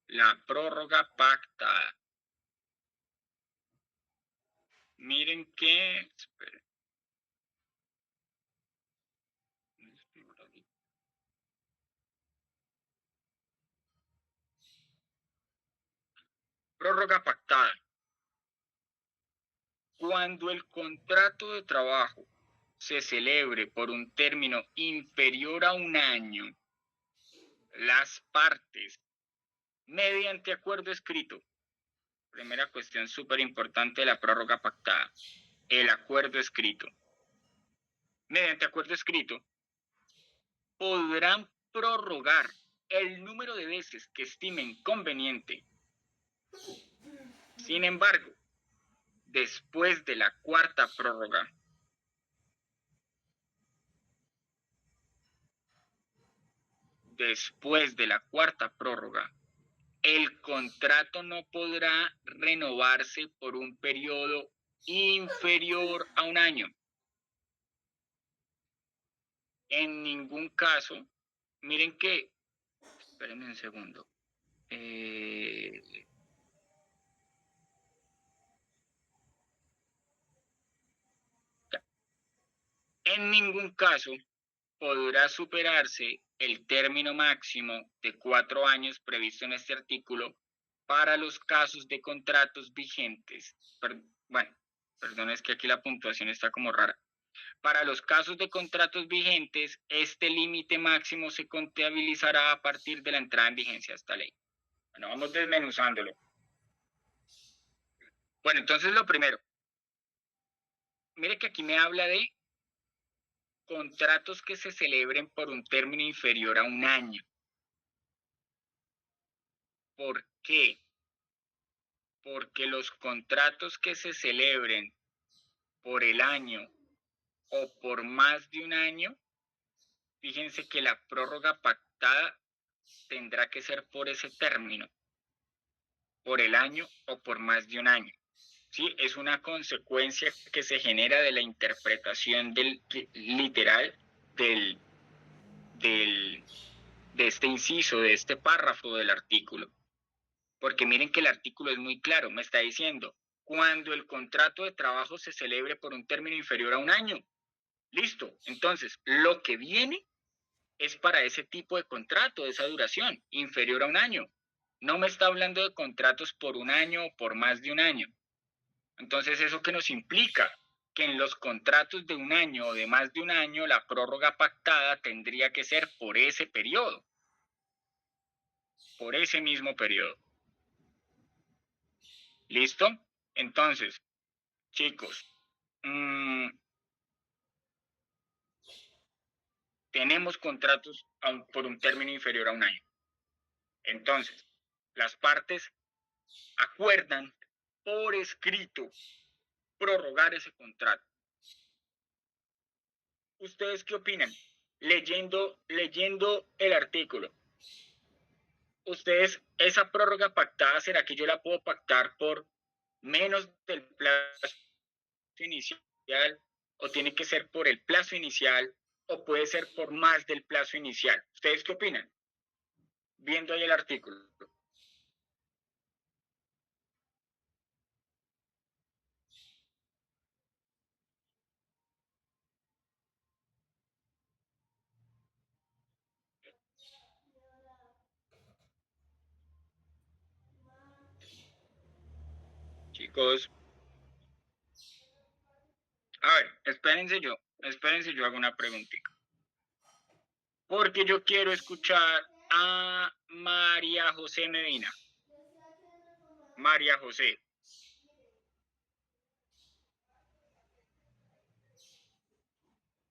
La prórroga pactada. Miren que... Esperen. Prórroga pactada. Cuando el contrato de trabajo se celebre por un término inferior a un año, las partes mediante acuerdo escrito. Primera cuestión súper importante de la prórroga pactada. El acuerdo escrito. Mediante acuerdo escrito, podrán prorrogar el número de veces que estimen conveniente. Sin embargo, después de la cuarta prórroga, el contrato no podrá renovarse por un periodo inferior a un año. En ningún caso, miren que, espérenme un segundo. En ningún caso podrá superarse el término máximo de 4 años previsto en este artículo para los casos de contratos vigentes. Perdón, es que aquí la puntuación está como rara. Para los casos de contratos vigentes, este límite máximo se contabilizará a partir de la entrada en vigencia de esta ley. Bueno, vamos desmenuzándolo. Bueno, entonces lo primero. Mire que aquí me habla de contratos que se celebren por un término inferior a un año. ¿Por qué? Porque los contratos que se celebren por el año o por más de un año, fíjense que la prórroga pactada tendrá que ser por ese término, por el año o por más de un año. ¿Sí? Es una consecuencia que se genera de la interpretación del literal de este inciso, de este párrafo del artículo. Porque miren que el artículo es muy claro, me está diciendo, cuando el contrato de trabajo se celebre por un término inferior a un año. Listo, entonces, lo que viene es para ese tipo de contrato, de esa duración, inferior a un año. No me está hablando de contratos por un año o por más de un año. Entonces, ¿eso qué nos implica? Que en los contratos de un año o de más de un año, la prórroga pactada tendría que ser por ese periodo, por ese mismo periodo. ¿Listo? Entonces, chicos, tenemos contratos por un término inferior a un año. Entonces, las partes acuerdan por escrito prorrogar ese contrato. ¿Ustedes qué opinan? Leyendo el artículo, ¿ustedes esa prórroga pactada, será que yo la puedo pactar por menos del plazo inicial o tiene que ser por el plazo inicial o puede ser por más del plazo inicial? ¿Ustedes qué opinan? Viendo ahí el artículo. Chicos, a ver, espérense yo hago una preguntita. Porque yo quiero escuchar a María José Medina. María José.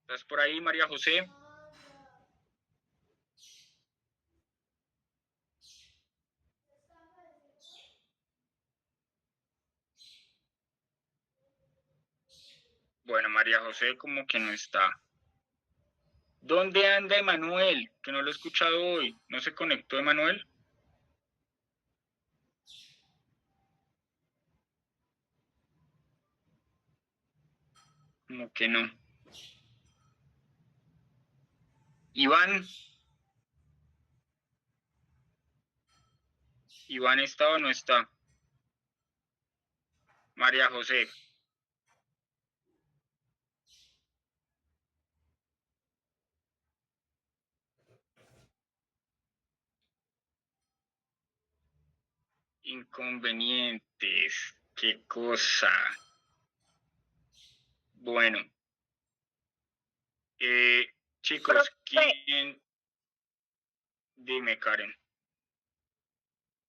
¿Estás por ahí, María José? Bueno, María José como que no está. ¿Dónde anda Emanuel? Que no lo he escuchado hoy. ¿No se conectó Emanuel? Como que no. Iván. ¿Iván está o no está? María José. Inconvenientes. ¿Qué cosa? Bueno. Chicos, ¿quién? Dime, Karen.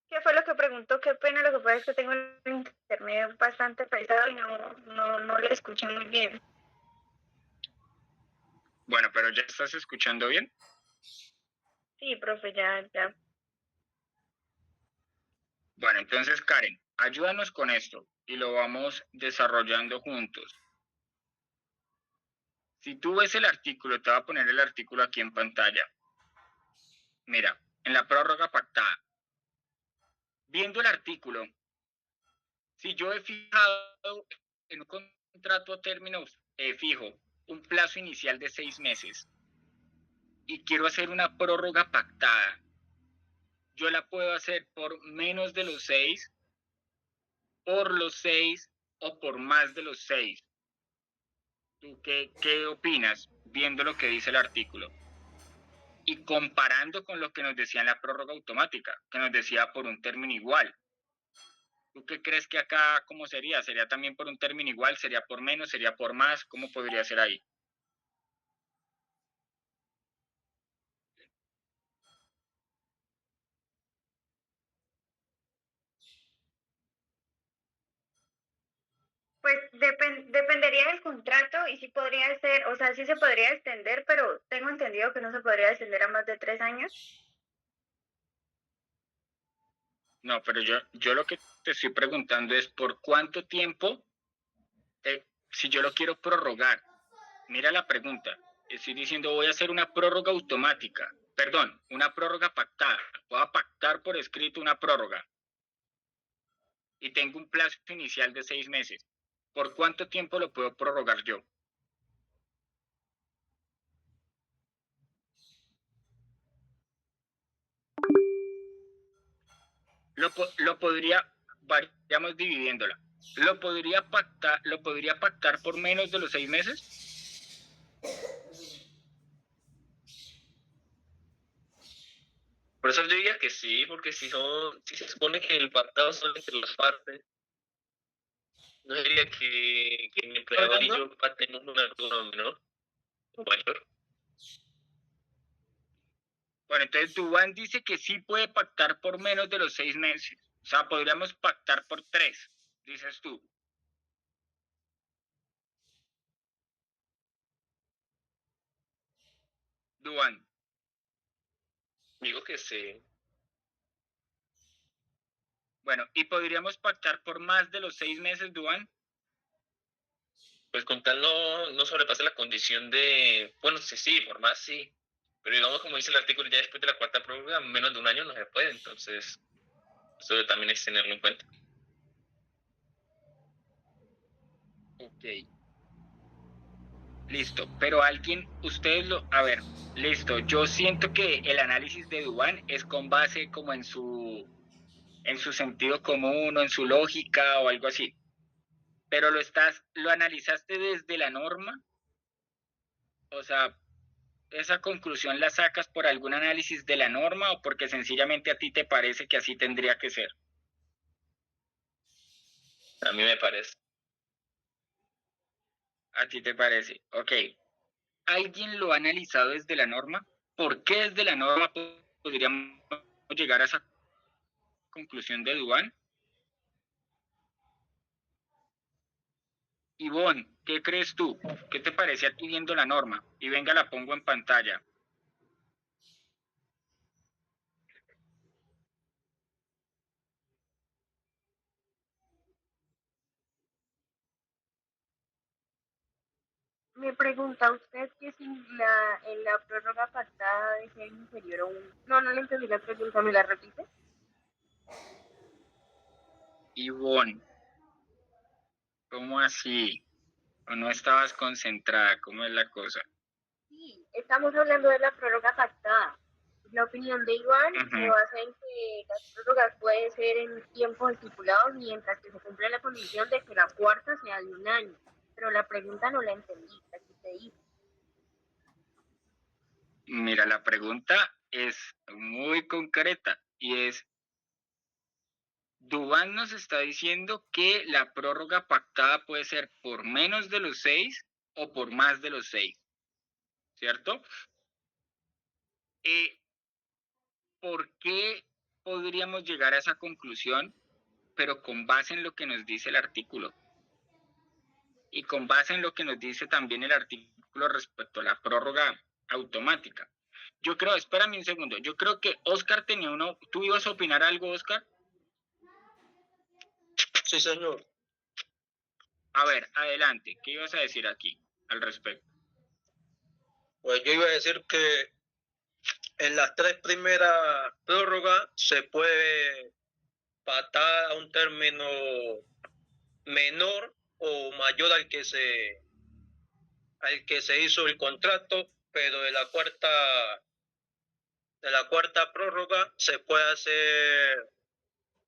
¿Qué fue lo que preguntó? Qué pena, lo que pasa es que tengo el internet bastante pesado y no lo escuché muy bien. Bueno, pero ¿ya estás escuchando bien? Sí, profe, ya. Bueno, entonces Karen, ayúdanos con esto y lo vamos desarrollando juntos. Si tú ves el artículo, te voy a poner el artículo aquí en pantalla. Mira, en la prórroga pactada. Viendo el artículo, si yo he fijado en un contrato a términos fijo un plazo inicial de 6 meses y quiero hacer una prórroga pactada, yo la puedo hacer por menos de los 6, por los 6 o por más de los 6. ¿Tú qué opinas viendo lo que dice el artículo? Y comparando con lo que nos decía en la prórroga automática, que nos decía por un término igual. ¿Tú qué crees que acá cómo sería? ¿Sería también por un término igual? ¿Sería por menos? ¿Sería por más? ¿Cómo podría ser ahí? Pues dependería del contrato y sí podría ser, o sea, sí se podría extender, pero tengo entendido que no se podría extender a más de 3 años. No, pero yo lo que te estoy preguntando es por cuánto tiempo, si yo lo quiero prorrogar. Mira la pregunta. Estoy diciendo voy a hacer una prórroga automática. Perdón, una prórroga pactada. Voy a pactar por escrito una prórroga. Y tengo un plazo inicial de 6 meses. ¿Por cuánto tiempo lo puedo prorrogar yo? Lo podría, vayamos dividiéndola. ¿Lo podría pactar por menos de los 6 meses? Por eso yo diría que sí, porque si se supone que el pactado son entre las partes, no diría que mi empleador y yo pactemos una cosa menor o mayor. Bueno, entonces Dubán dice que sí puede pactar por menos de los 6 meses. O sea, podríamos pactar por 3, dices tú. Dubán. Digo que sí. Bueno, ¿y podríamos pactar por más de los 6 meses, Dubán? Pues con tal no sobrepase la condición de, bueno, sí, por más sí. Pero digamos, como dice el artículo, ya después de la cuarta prórroga, menos de un año no se puede. Entonces, eso también es tenerlo en cuenta. Ok. Listo, pero a ver, listo, yo siento que el análisis de Dubán es con base como en su sentido común o en su lógica o algo así. Pero lo analizaste desde la norma, o sea, esa conclusión la sacas por algún análisis de la norma o porque sencillamente a ti te parece que así tendría que ser. A mí me parece. A ti te parece, ok. ¿Alguien lo ha analizado desde la norma? ¿Por qué desde la norma podríamos llegar a esa conclusión de Dubán? Ivonne, ¿qué crees tú? ¿Qué te parece a ti viendo la norma? Y venga, la pongo en pantalla. Me pregunta usted que si en la prórroga pactada de ser inferior a un... No le entendí la pregunta, ¿me la repite? Ivonne, ¿cómo así? ¿O no estabas concentrada? ¿Cómo es la cosa? Sí, estamos hablando de la prórroga pactada. La opinión de Iván se basa en que las prórrogas pueden ser en tiempos estipulados mientras que se cumple la condición de que la cuarta sea de un año. Pero la pregunta no la entendí, la que usted hizo. Mira, la pregunta es muy concreta y es, Dubán nos está diciendo que la prórroga pactada puede ser por menos de los 6 o por más de los 6, ¿cierto? ¿Por qué podríamos llegar a esa conclusión, pero con base en lo que nos dice el artículo. Y con base en lo que nos dice también el artículo respecto a la prórroga automática. Yo creo, espérame un segundo, yo creo que Oscar tenía uno. ¿Tú ibas a opinar algo, Oscar? Sí, señor. A ver, adelante, ¿qué ibas a decir aquí al respecto? Pues yo iba a decir que en las 3 primeras prórrogas se puede patar a un término menor o mayor al que se hizo el contrato, pero de la cuarta prórroga se puede hacer,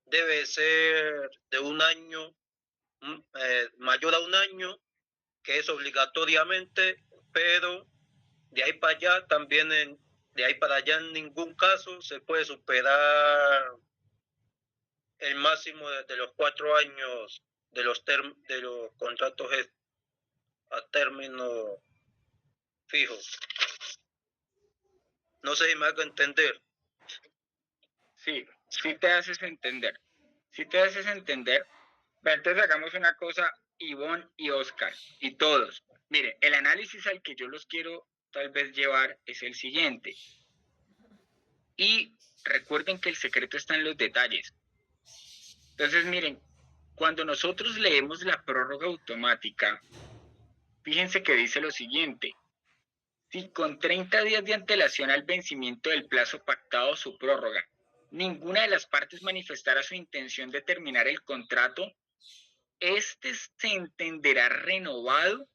debe ser de un año, mayor a un año, que es obligatoriamente, pero de ahí para allá también, de ahí para allá en ningún caso se puede superar el máximo de los 4 años de los contratos a término fijo. No sé si me hago entender. Sí, sí te haces entender. Sí te haces entender. Pero entonces hagamos una cosa, Ivonne y Oscar, y todos. Miren, el análisis al que yo los quiero tal vez llevar es el siguiente. Y recuerden que el secreto está en los detalles. Entonces, miren, cuando nosotros leemos la prórroga automática, fíjense que dice lo siguiente. Si con 30 días de antelación al vencimiento del plazo pactado o su prórroga, ninguna de las partes manifestara su intención de terminar el contrato, este se entenderá renovado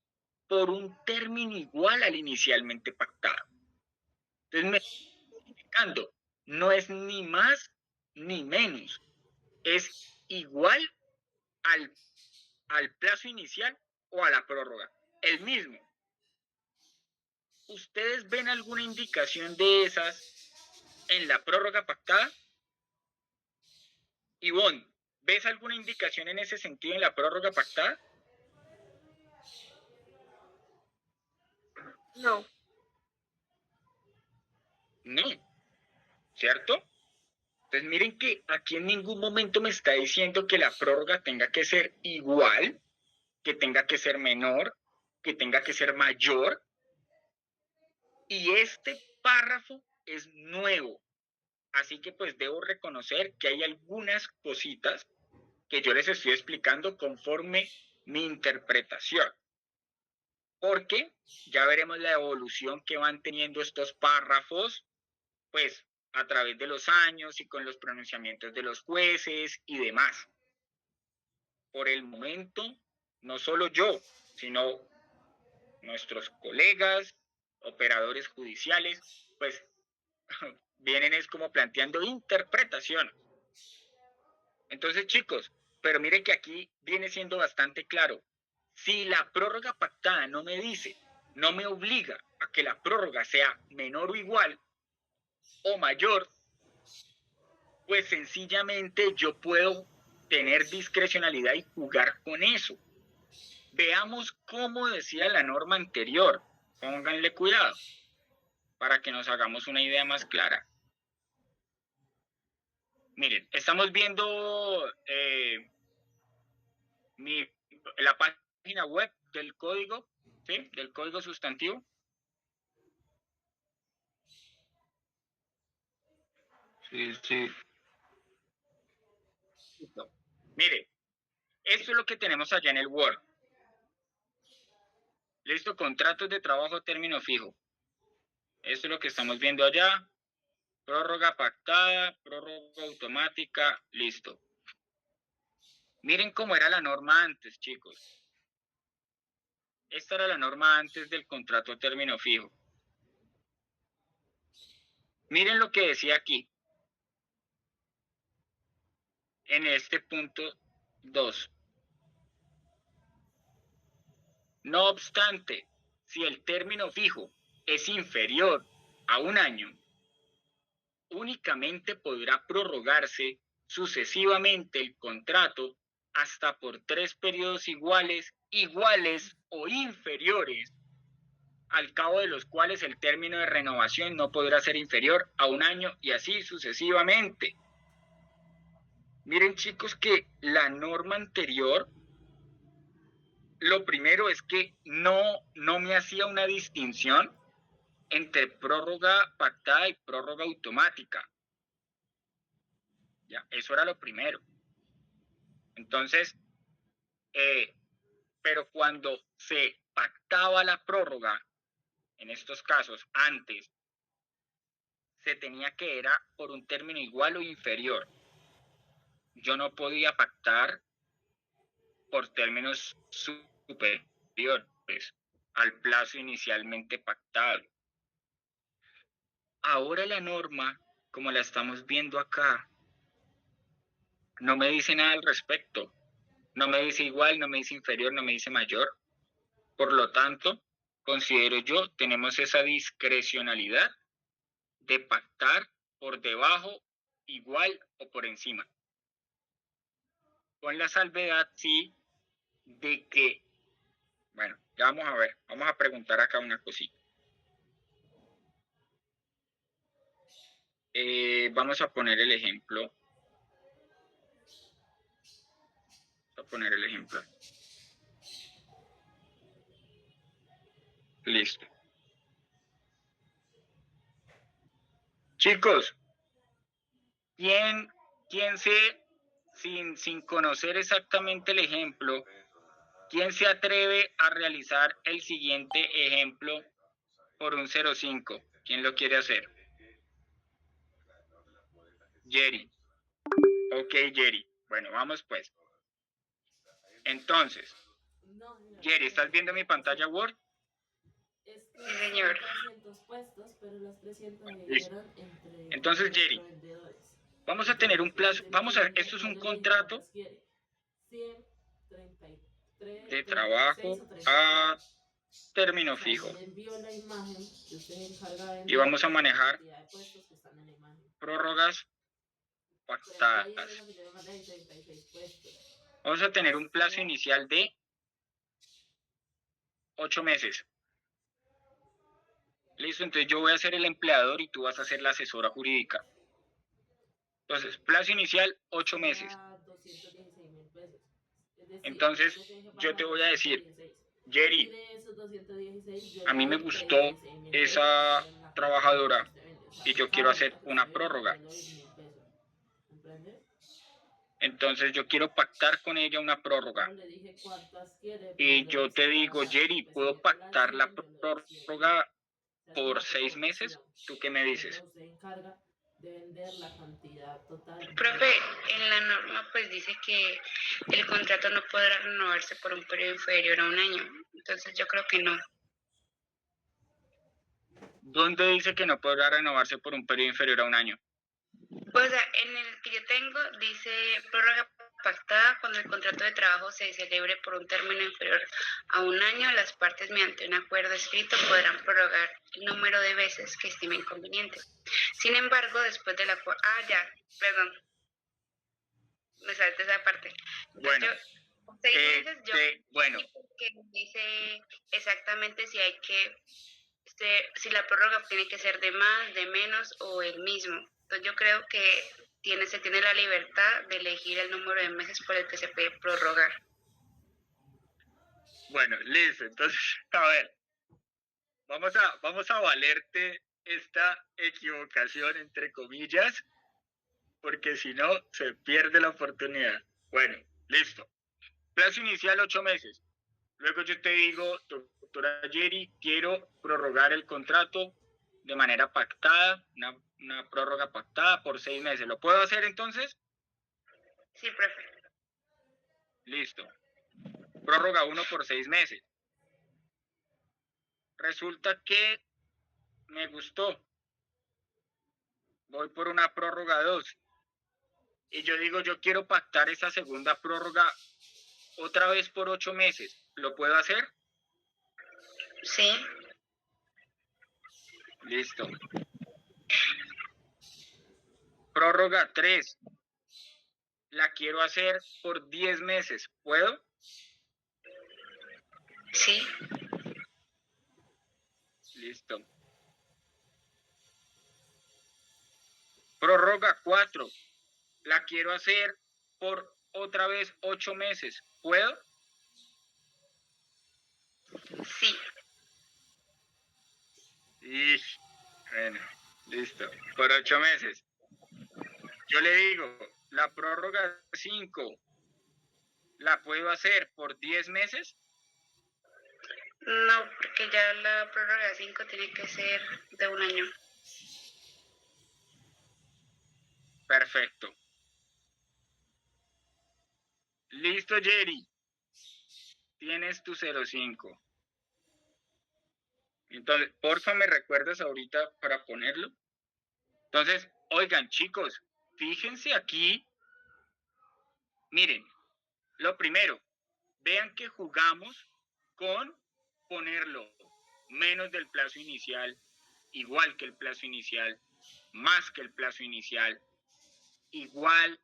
por un término igual al inicialmente pactado. Entonces, me estoy explicando, no es ni más ni menos, es igual al plazo inicial o a la prórroga, el mismo. ¿Ustedes ven alguna indicación de esas en la prórroga pactada? Ivonne, ¿ves alguna indicación en ese sentido en la prórroga pactada? No. No, ¿cierto? Entonces miren que aquí en ningún momento me está diciendo que la prórroga tenga que ser igual, que tenga que ser menor, que tenga que ser mayor. Y este párrafo es nuevo. Así que pues debo reconocer que hay algunas cositas que yo les estoy explicando conforme mi interpretación. Porque ya veremos la evolución que van teniendo estos párrafos, pues a través de los años y con los pronunciamientos de los jueces y demás. Por el momento, no solo yo, sino nuestros colegas, operadores judiciales, pues vienen es como planteando interpretación. Entonces, chicos, pero mire que aquí viene siendo bastante claro. Si la prórroga pactada no me dice, no me obliga a que la prórroga sea menor o igual o mayor, pues sencillamente yo puedo tener discrecionalidad y jugar con eso. Veamos cómo decía la norma anterior. Pónganle cuidado para que nos hagamos una idea más clara. Miren, estamos viendo la página web del código, ¿sí? Del código sustantivo. Sí. Listo. Mire, esto es lo que tenemos allá en el Word. Listo, contratos de trabajo a término fijo. Esto es lo que estamos viendo allá. Prórroga pactada, prórroga automática, listo. Miren cómo era la norma antes, chicos. Esta era la norma antes del contrato a término fijo. Miren lo que decía aquí. En este punto 2. No obstante, si el término fijo es inferior a un año, únicamente podrá prorrogarse sucesivamente el contrato hasta por 3 periodos iguales o inferiores, al cabo de los cuales el término de renovación no podrá ser inferior a un año y así sucesivamente. Miren, chicos, que la norma anterior, lo primero es que no me hacía una distinción entre prórroga pactada y prórroga automática. Ya, eso era lo primero. Entonces, pero cuando se pactaba la prórroga, en estos casos, antes, se tenía que era por un término igual o inferior. Yo no podía pactar por términos superiores al plazo inicialmente pactado. Ahora la norma, como la estamos viendo acá, no me dice nada al respecto. No me dice igual, no me dice inferior, no me dice mayor. Por lo tanto, considero yo, tenemos esa discrecionalidad de pactar por debajo, igual o por encima. Con la salvedad, sí, de que, bueno, ya vamos a ver, vamos a preguntar acá una cosita. Vamos a poner el ejemplo. Listo. Chicos, ¿quién sin conocer exactamente el ejemplo, quién se atreve a realizar el siguiente ejemplo por un 0,5? ¿Quién lo quiere hacer? Jerry. Ok, Jerry. Bueno, vamos pues. Entonces, Jerry, ¿estás viendo mi pantalla Word? Es que Sí, señor. son 300 puestos, pero los 300 se Listo. dividieron entre Entonces, los Jerry, proveedores. vamos a tener un plazo. Vamos a ver, esto es un contrato 100, 33, de 36 trabajo o 34. a término O sea, fijo. yo le envío la imagen que usted se encarga de Y enviar vamos a la manejar cantidad de puestos que están en la imagen. prórrogas Por ejemplo, ahí en pactadas. esa que yo le mandé hay 36 puestos. Vamos a tener un plazo inicial de 8 meses. Listo, entonces yo voy a ser el empleador y tú vas a ser la asesora jurídica. Entonces, plazo inicial, 8 meses. 216.000 pesos. Es decir, Entonces, usted tiene que yo pagar te voy a decir, 216. Jerry, Y de esos 216, yo a le mí me doy gustó 36.000 pesos esa por la trabajadora que usted vende. O sea, y yo quiero cada hacer unidad que una usted vende, prórroga. yo le doy 1.000 pesos. ¿Comprende? Entonces, yo quiero pactar con ella una prórroga. No le dije cuántas quiere, pero Y le yo te decía digo, la Jerry, pues, ¿puedo por las pactar la 100, yo le doy 100.000. prórroga O sea, es por una 6 meses? proporción. ¿Tú qué me Entonces dices? usted encarga de vender la cantidad total. Profe, en la norma pues dice que el contrato no podrá renovarse por un periodo inferior a un año. Entonces yo creo que no. ¿Dónde dice que no podrá renovarse por un periodo inferior a un año? O sea, en el que yo tengo dice prórroga pactada cuando el contrato de trabajo se celebre por un término inferior a un año. Las partes mediante un acuerdo escrito podrán prorrogar el número de veces que estimen conveniente. Sin embargo, después de la... ya, perdón. Me salté esa parte. Entonces, Bueno, yo, 6 meses, yo bueno, que dice exactamente si hay que, si la prórroga tiene que ser de más, de menos o el mismo. Entonces yo creo que se tiene la libertad de elegir el número de meses por el que se puede prorrogar. bueno, listo. Entonces, a ver, vamos a valerte esta equivocación, entre comillas, porque si no, se pierde la oportunidad. Bueno, listo. Plazo inicial 8 meses. Luego yo te digo, doctora Jerry, quiero prorrogar el contrato de manera pactada, una prórroga pactada por 6 meses. ¿Lo puedo hacer entonces? Sí, profe. Listo. Prórroga 1 por 6 meses. Resulta que me gustó. Voy por una prórroga 2. Y yo digo, yo quiero pactar esa segunda prórroga otra vez por 8 meses. ¿Lo puedo hacer? Sí. Listo. Prórroga 3. La quiero hacer por 10 meses. ¿Puedo? Sí. Listo. Prórroga 4. La quiero hacer por otra vez 8 meses. ¿Puedo? Sí. Bueno, listo. Por 8 meses. Yo le digo, la prórroga 5, ¿la puedo hacer por 10 meses? No, porque ya la prórroga 5 tiene que ser de un año. Perfecto. Listo, Jerry. Tienes tu 05. Entonces, porfa, me recuerdas ahorita para ponerlo. Entonces, oigan, chicos, fíjense aquí. Miren, lo primero, vean que jugamos con ponerlo menos del plazo inicial, igual que el plazo inicial, más que el plazo inicial, igual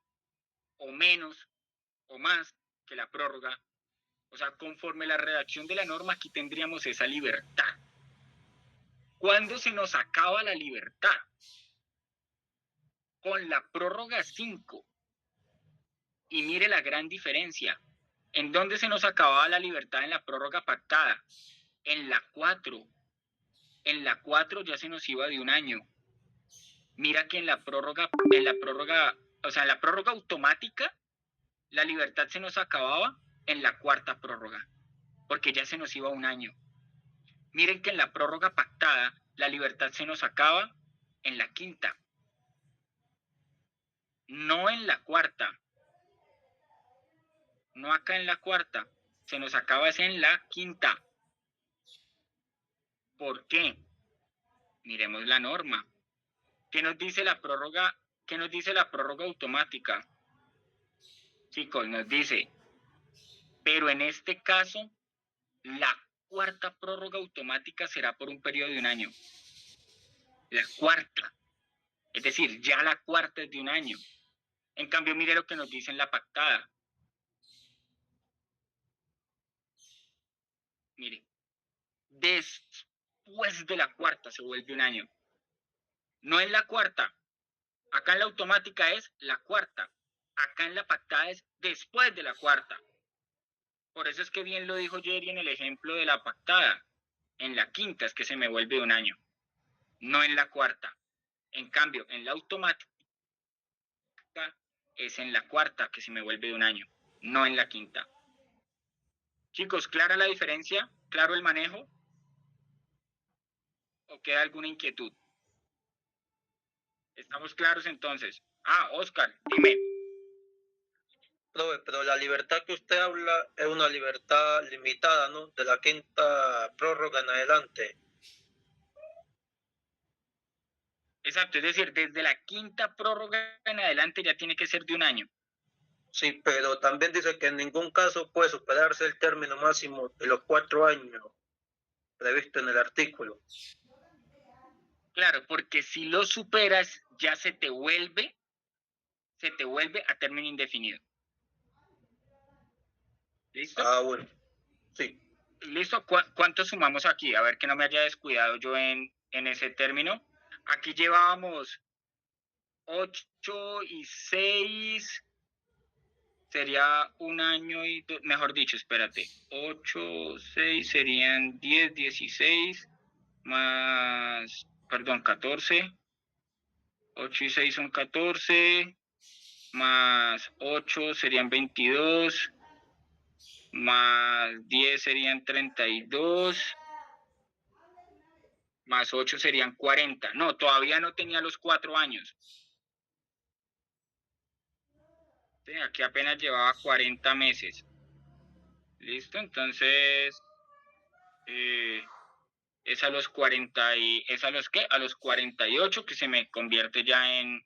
o menos o más que la prórroga. O sea, conforme la redacción de la norma, aquí tendríamos esa libertad. ¿Cuándo se nos acaba la libertad? Con la prórroga 5. Y mire la gran diferencia. ¿En dónde se nos acababa la libertad en la prórroga pactada? En la 4. En la 4 ya se nos iba de un año. Mira que en la prórroga automática, la libertad se nos acababa en la 4ª prórroga, porque ya se nos iba un año. Miren que en la prórroga pactada, la libertad se nos acaba en la 5ª, no en la 4ª, no acá en la 4ª, se nos acaba es en la 5ª. ¿Por qué? Miremos la norma. ¿Qué nos dice la prórroga? ¿Qué nos dice la prórroga automática? Chicos, nos dice, pero en este caso, la 4ª prórroga automática será por un periodo de un año. La 4ª. Es decir, ya la 4ª es de un año. En cambio, mire lo que nos dice en la pactada. Mire, después de la 4ª se vuelve un año. No en la 4ª. Acá en la automática es la 4ª. Acá en la pactada es después de la 4ª. Por eso es que bien lo dijo Jerry en el ejemplo de la pactada. En la 5ª es que se me vuelve un año. No en la 4ª. En cambio, en la automática es en la 4ª que se me vuelve de un año. No en la 5ª. Chicos, ¿clara la diferencia? ¿Claro el manejo? ¿O queda alguna inquietud? ¿Estamos claros entonces? Oscar, dime. Profe, pero la libertad que usted habla es una libertad limitada, ¿no? De la 5ª prórroga en adelante. Exacto, es decir, desde la 5ª prórroga en adelante ya tiene que ser de un año. Sí, pero también dice que en ningún caso puede superarse el término máximo de los 4 años previsto en el artículo. Claro, porque si lo superas, ya se te vuelve a término indefinido. ¿Listo? Bueno, sí. ¿Listo? ¿Cuánto sumamos aquí? A ver que no me haya descuidado yo en ese término. Aquí llevábamos 8 y 6, sería un año y mejor dicho, espérate, 8, 6 serían 10, 16, más, perdón, 14, 8 y 6 son 14, más 8 serían 22, más 10 serían 32, más 8 serían 40. No, todavía no tenía los 4 años. Sí, aquí apenas llevaba 40 meses. ¿Listo? Entonces, es a los 40 y... ¿Es a los qué? A los 48 que se me convierte ya en...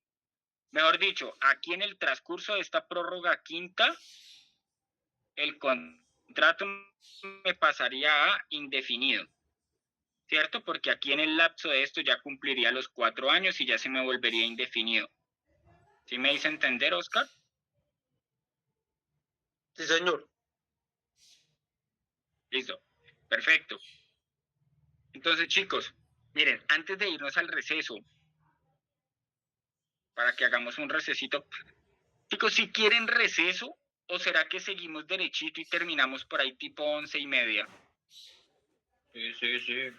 Mejor dicho, aquí en el transcurso de esta prórroga 5ª, el contrato me pasaría a indefinido. ¿Cierto? Porque aquí en el lapso de esto ya cumpliría los 4 años y ya se me volvería indefinido. ¿Sí me hice entender, Oscar? Sí, señor. Listo. Perfecto. Entonces, chicos, miren, antes de irnos al receso, para que hagamos un recesito Chicos, si quieren receso, ¿o será que seguimos derechito y terminamos por ahí tipo 11:30? Sí.